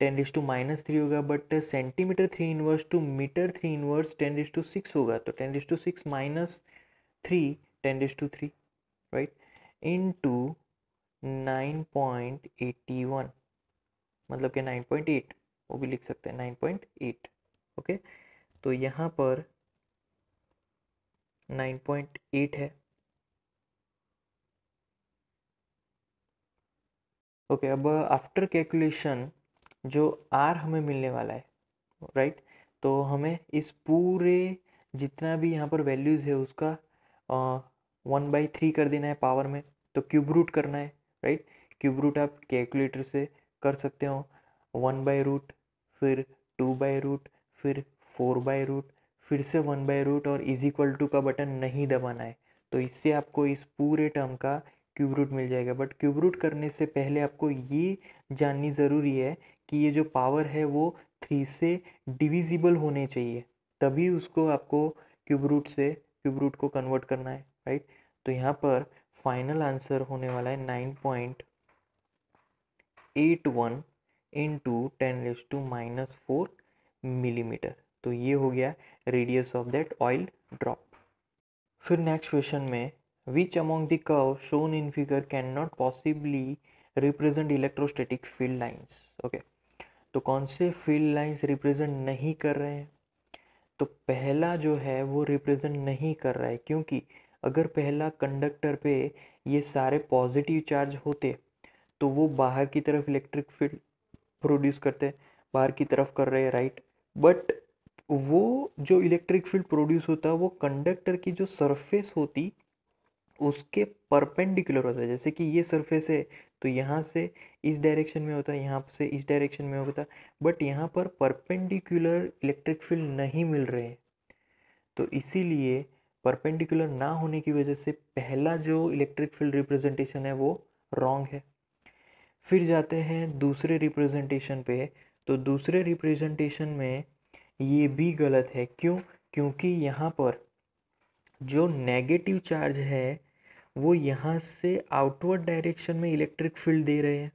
10⁻³ होगा, but centimetre 3 inverse to metre 3 inverse 10⁻6 होगा, तो 10⁻6 माइनस 3 10⁻3, राइट, इनटू 9.81 मतलब कि 9.8, वो भी लिख सकते हैं 9.8, ओके। तो यहाँ पर 9.8 है, ओके। अब आफ्टर कैलकुलेशन जो आर हमें मिलने वाला है, राइट, तो हमें इस पूरे जितना भी यहाँ पर वैल्यूज़ है उसका 1/3 कर देना है पावर में, तो क्यूब रूट करना है, राइट। क्यूब रूट आप कैलकुलेटर से कर सकते हो, 1/रूट, फिर 2/रूट, फिर 4/रूट, फिर से 1/रूट और इज इक्वल टू का बटन नहीं दबाना है, तो इससे आपको इस पूरे टर्म का क्यूब रूट मिल जाएगा। बट क्यूब रूट करने से पहले आपको ये जाननी ज़रूरी है कि ये जो पावर है वो 3 से डिविजिबल होने चाहिए, तभी उसको आपको क्यूब रूट को कन्वर्ट करना है, राइट। तो यहाँ पर फाइनल आंसर होने वाला है 9.81 इंटू 10⁻⁻4 मिलीमीटर, तो ये हो गया radius of that oil drop. फिर नेक्स्ट क्वेश्चन में which among the curve shown in figure can not possibly represent electrostatic field lines, okay. तो कौन से फील्ड लाइंस रिप्रेजेंट नहीं कर रहे हैं, तो पहला जो है वो रिप्रेजेंट नहीं कर रहा है, क्योंकि अगर पहला कंडक्टर पे ये सारे पॉजिटिव चार्ज होते तो वो बाहर की तरफ इलेक्ट्रिक फील्ड प्रोड्यूस करते, बाहर की तरफ कर रहे हैं, राइट। बट वो जो इलेक्ट्रिक फील्ड प्रोड्यूस होता है वो कंडक्टर की जो सरफेस होती उसके परपेंडिकुलर होता है, जैसे कि ये सरफेस है तो यहाँ से इस डायरेक्शन में होता है, यहाँ से इस डायरेक्शन में होता है, बट यहाँ पर परपेंडिकुलर इलेक्ट्रिक फील्ड नहीं मिल रहे हैं, तो इसीलिए परपेंडिकुलर ना होने की वजह से पहला जो इलेक्ट्रिक फील्ड रिप्रेजेंटेशन है वो रॉन्ग है। फिर जाते हैं दूसरे रिप्रेजेंटेशन पे, तो दूसरे रिप्रेजेंटेशन में ये भी गलत है, क्यों, क्योंकि यहाँ पर जो नेगेटिव चार्ज है वो यहाँ से आउटवर्ड डायरेक्शन में इलेक्ट्रिक फील्ड दे रहे हैं,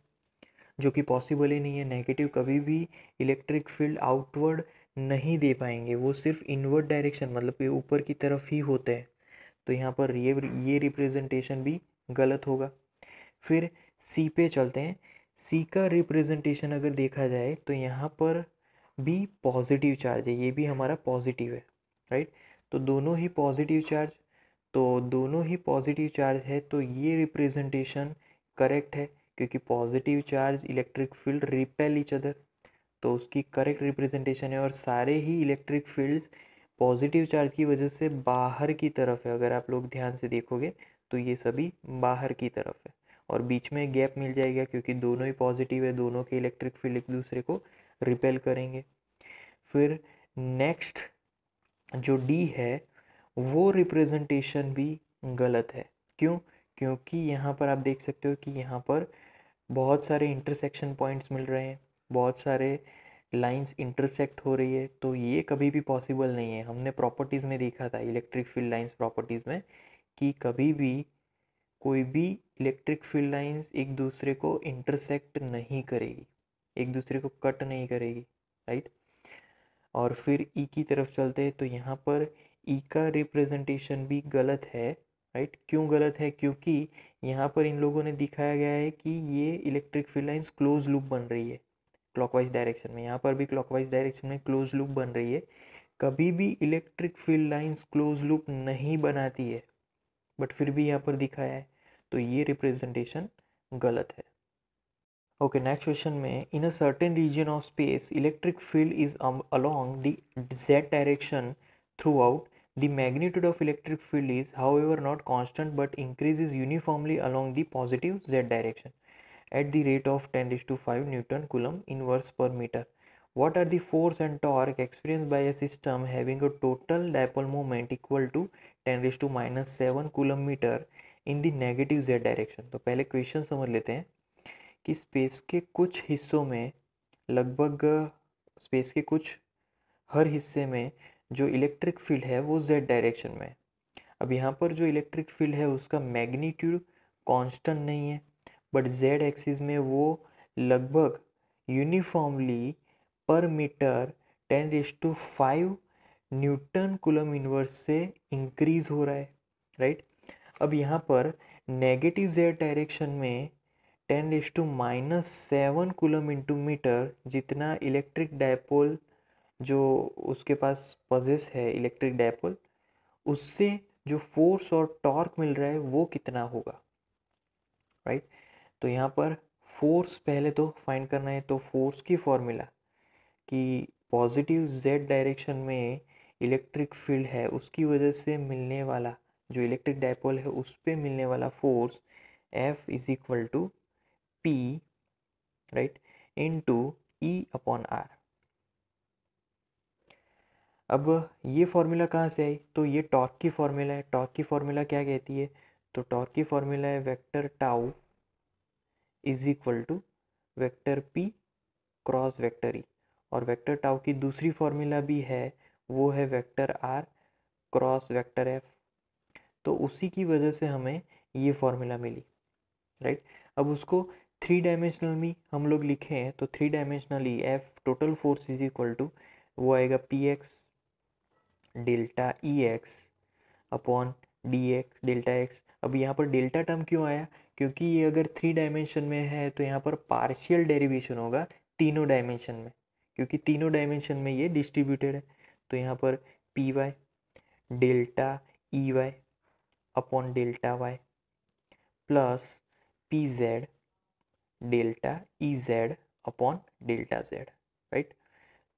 जो कि पॉसिबल ही नहीं है। नेगेटिव कभी भी इलेक्ट्रिक फील्ड आउटवर्ड नहीं दे पाएंगे, वो सिर्फ इनवर्ड डायरेक्शन मतलब कि ऊपर की तरफ ही होते हैं, तो यहाँ पर ये रिप्रेजेंटेशन भी गलत होगा। फिर सी पे चलते हैं, सी का रिप्रेजेंटेशन अगर देखा जाए तो यहाँ पर भी पॉजिटिव चार्ज है, ये भी हमारा पॉजिटिव है, राइट। तो दोनों ही पॉजिटिव चार्ज, तो दोनों ही पॉजिटिव चार्ज है, तो ये रिप्रेजेंटेशन करेक्ट है, क्योंकि positive charge electric field repel each other, तो उसकी करेक्ट रिप्रेजेंटेशन है। और सारे ही इलेक्ट्रिक फील्ड्स पॉजिटिव चार्ज की वजह से बाहर की तरफ है, अगर आप लोग ध्यान से देखोगे तो ये सभी बाहर की तरफ है, और बीच में गैप मिल जाएगा क्योंकि दोनों ही पॉजिटिव है, दोनों के इलेक्ट्रिक फील्ड एक दूसरे को रिपेल करेंगे। फिर नेक्स्ट जो डी है वो रिप्रेजेंटेशन भी गलत है। क्यों? क्योंकि यहाँ पर आप देख सकते हो कि यहाँ पर बहुत सारे इंटरसेक्शन पॉइंट्स मिल रहे हैं, बहुत सारे लाइंस इंटरसेक्ट हो रही है, तो ये कभी भी पॉसिबल नहीं है। हमने प्रॉपर्टीज़ में देखा था इलेक्ट्रिक फील्ड लाइंस प्रॉपर्टीज़ में कि कभी भी कोई भी इलेक्ट्रिक फील्ड लाइंस एक दूसरे को इंटरसेक्ट नहीं करेगी, एक दूसरे को कट नहीं करेगी, राइट। और फिर ई की तरफ चलते हैं तो यहाँ पर ई का रिप्रेजेंटेशन भी गलत है, राइट। क्यों गलत है? क्योंकि यहाँ पर इन लोगों ने दिखाया गया है कि ये electric field lines close loop बन रही है क्लॉकवाइज डायरेक्शन में, यहाँ पर भी क्लॉकवाइज डायरेक्शन में क्लोज लूप बन रही है। कभी भी electric field lines close loop नहीं बनाती है, बट फिर भी यहाँ पर दिखाया है, तो ये रिप्रेजेंटेशन गलत है। ओके, नेक्स्ट क्वेश्चन में in a certain region of space electric field is along the z direction throughout. The magnitude of electric field is however not constant but increases uniformly along the positive z direction at the rate of 10⁵ Newton Coulomb inverse per meter. What are the force and torque experienced by a system having a total dipole moment equal to 10⁻⁷ Coulomb meter in the negative z direction? तो पहले question समझ लेते हैं कि space के कुछ हिस्सों में लगभग स्पेस के कुछ हर हिस्से में जो इलेक्ट्रिक फील्ड है वो z डायरेक्शन में है। अब यहाँ पर जो इलेक्ट्रिक फील्ड है उसका मैग्नीट्यूड कांस्टेंट नहीं है, बट z एक्सिस में वो लगभग यूनिफॉर्मली पर मीटर 10⁵ न्यूटन कूलम इनवर्स से इंक्रीज हो रहा है, राइट। अब यहाँ पर नेगेटिव z डायरेक्शन में 10⁻⁷ कूलम इंटू मीटर जितना इलेक्ट्रिक डायपोल जो उसके पास पजेस है इलेक्ट्रिक डायपोल, उससे जो फोर्स और टॉर्क मिल रहा है वो कितना होगा, राइट। तो यहाँ पर फोर्स पहले तो फाइंड करना है, तो फोर्स की फॉर्मूला कि पॉजिटिव z डायरेक्शन में इलेक्ट्रिक फील्ड है उसकी वजह से मिलने वाला जो इलेक्ट्रिक डायपोल है उस पर मिलने वाला force F is equal to P, right, into E/R। अब ये फॉर्मूला कहाँ से आई? तो ये टॉर्क की फॉर्मूला है। टॉर्क की फॉर्मूला क्या कहती है? तो टॉर्क की फॉर्मूला है vector tau is equal to vector P cross vector E, और वेक्टर टाउ की दूसरी फॉर्मूला भी है, वो है vector R cross vector F। तो उसी की वजह से हमें ये फॉर्मूला मिली, राइट। अब उसको 3 डायमेंशनल में हम लोग लिखें तो 3 dimensionally F total force is equal to वो आएगा PX delta EX upon DX delta X। अब यहाँ पर डेल्टा टर्म क्यों आया? क्योंकि ये अगर 3 डायमेंशन में है तो यहाँ पर पार्शियल डेरिवेशन होगा तीनों डायमेंशन में, क्योंकि तीनों डायमेंशन में ये डिस्ट्रीब्यूटेड है। तो यहाँ पर PY delta EY upon delta Y plus PZ delta EZ upon delta Z, right.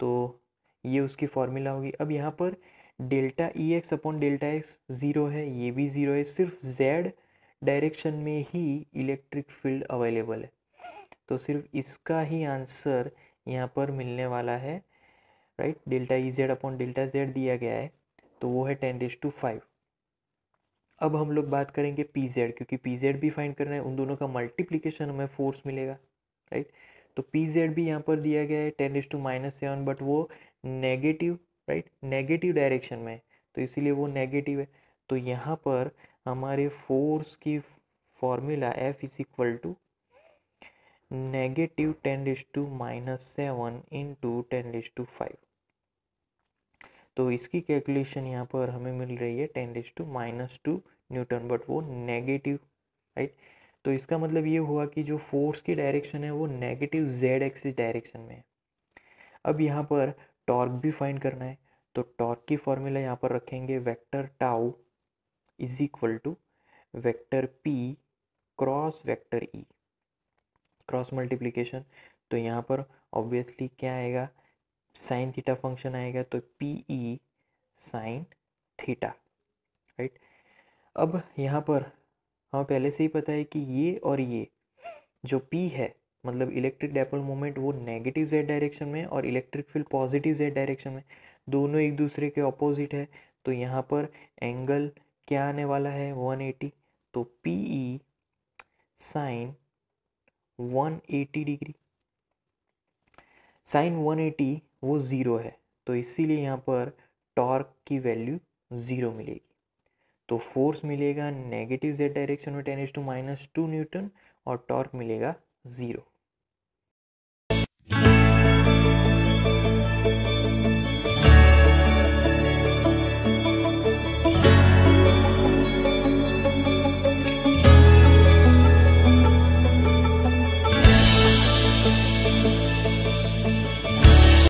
तो ये उसकी फॉर्मूला होगी। अब यहाँ पर delta EX upon delta x zero है, ये भी ज़ीरो है, सिर्फ Z डायरेक्शन में ही इलेक्ट्रिक फील्ड अवेलेबल है, तो सिर्फ इसका ही आंसर यहाँ पर मिलने वाला है, right. Delta EZ upon delta Z दिया गया है तो वो है 10⁵। अब हम लोग बात करेंगे PZ, क्योंकि PZ भी फाइंड करना है, उन दोनों का मल्टीप्लिकेशन हमें फोर्स मिलेगा, राइट। तो PZ भी यहाँ पर दिया गया है 10⁻⁷, बट वो नेगेटिव, राइट, नेगेटिव डायरेक्शन में है, तो इसीलिए वो नेगेटिव है। तो यहाँ पर हमारे फोर्स की formula F is equal to negative 10⁻⁷ into 10⁵। तो इसकी कैलकुलेशन यहाँ पर हमें मिल रही है 10⁻² न्यूटन, बट वो नेगेटिव, राइट। तो इसका मतलब ये हुआ कि जो फोर्स की डायरेक्शन है वो नेगेटिव Z एक्सिस डायरेक्शन में है। अब यहाँ पर टॉर्क भी फाइंड करना है, तो टॉर्क की फॉर्मूला यहाँ पर रखेंगे vector tau is equal to vector P cross vector E, cross multiplication, तो यहाँ पर ऑब्वियसली क्या आएगा, साइन थीटा फंक्शन आएगा, तो P E sine theta, right. अब यहाँ पर हमें पहले से ही पता है कि ये और ये जो P है, मतलब इलेक्ट्रिक डाइपोल मोमेंट, वो नेगेटिव z डायरेक्शन में और electric field positive z direction में, दोनों एक दूसरे के ऑपोजिट है। तो यहाँ पर एंगल क्या आने वाला है, 180। तो P E sine 180 degree, sine 180 वो ज़ीरो है, तो इसीलिए यहाँ पर टॉर्क की वैल्यू ज़ीरो मिलेगी। तो फोर्स मिलेगा नेगेटिव z डायरेक्शन में 10⁻⁻² न्यूटन और टॉर्क मिलेगा ज़ीरो।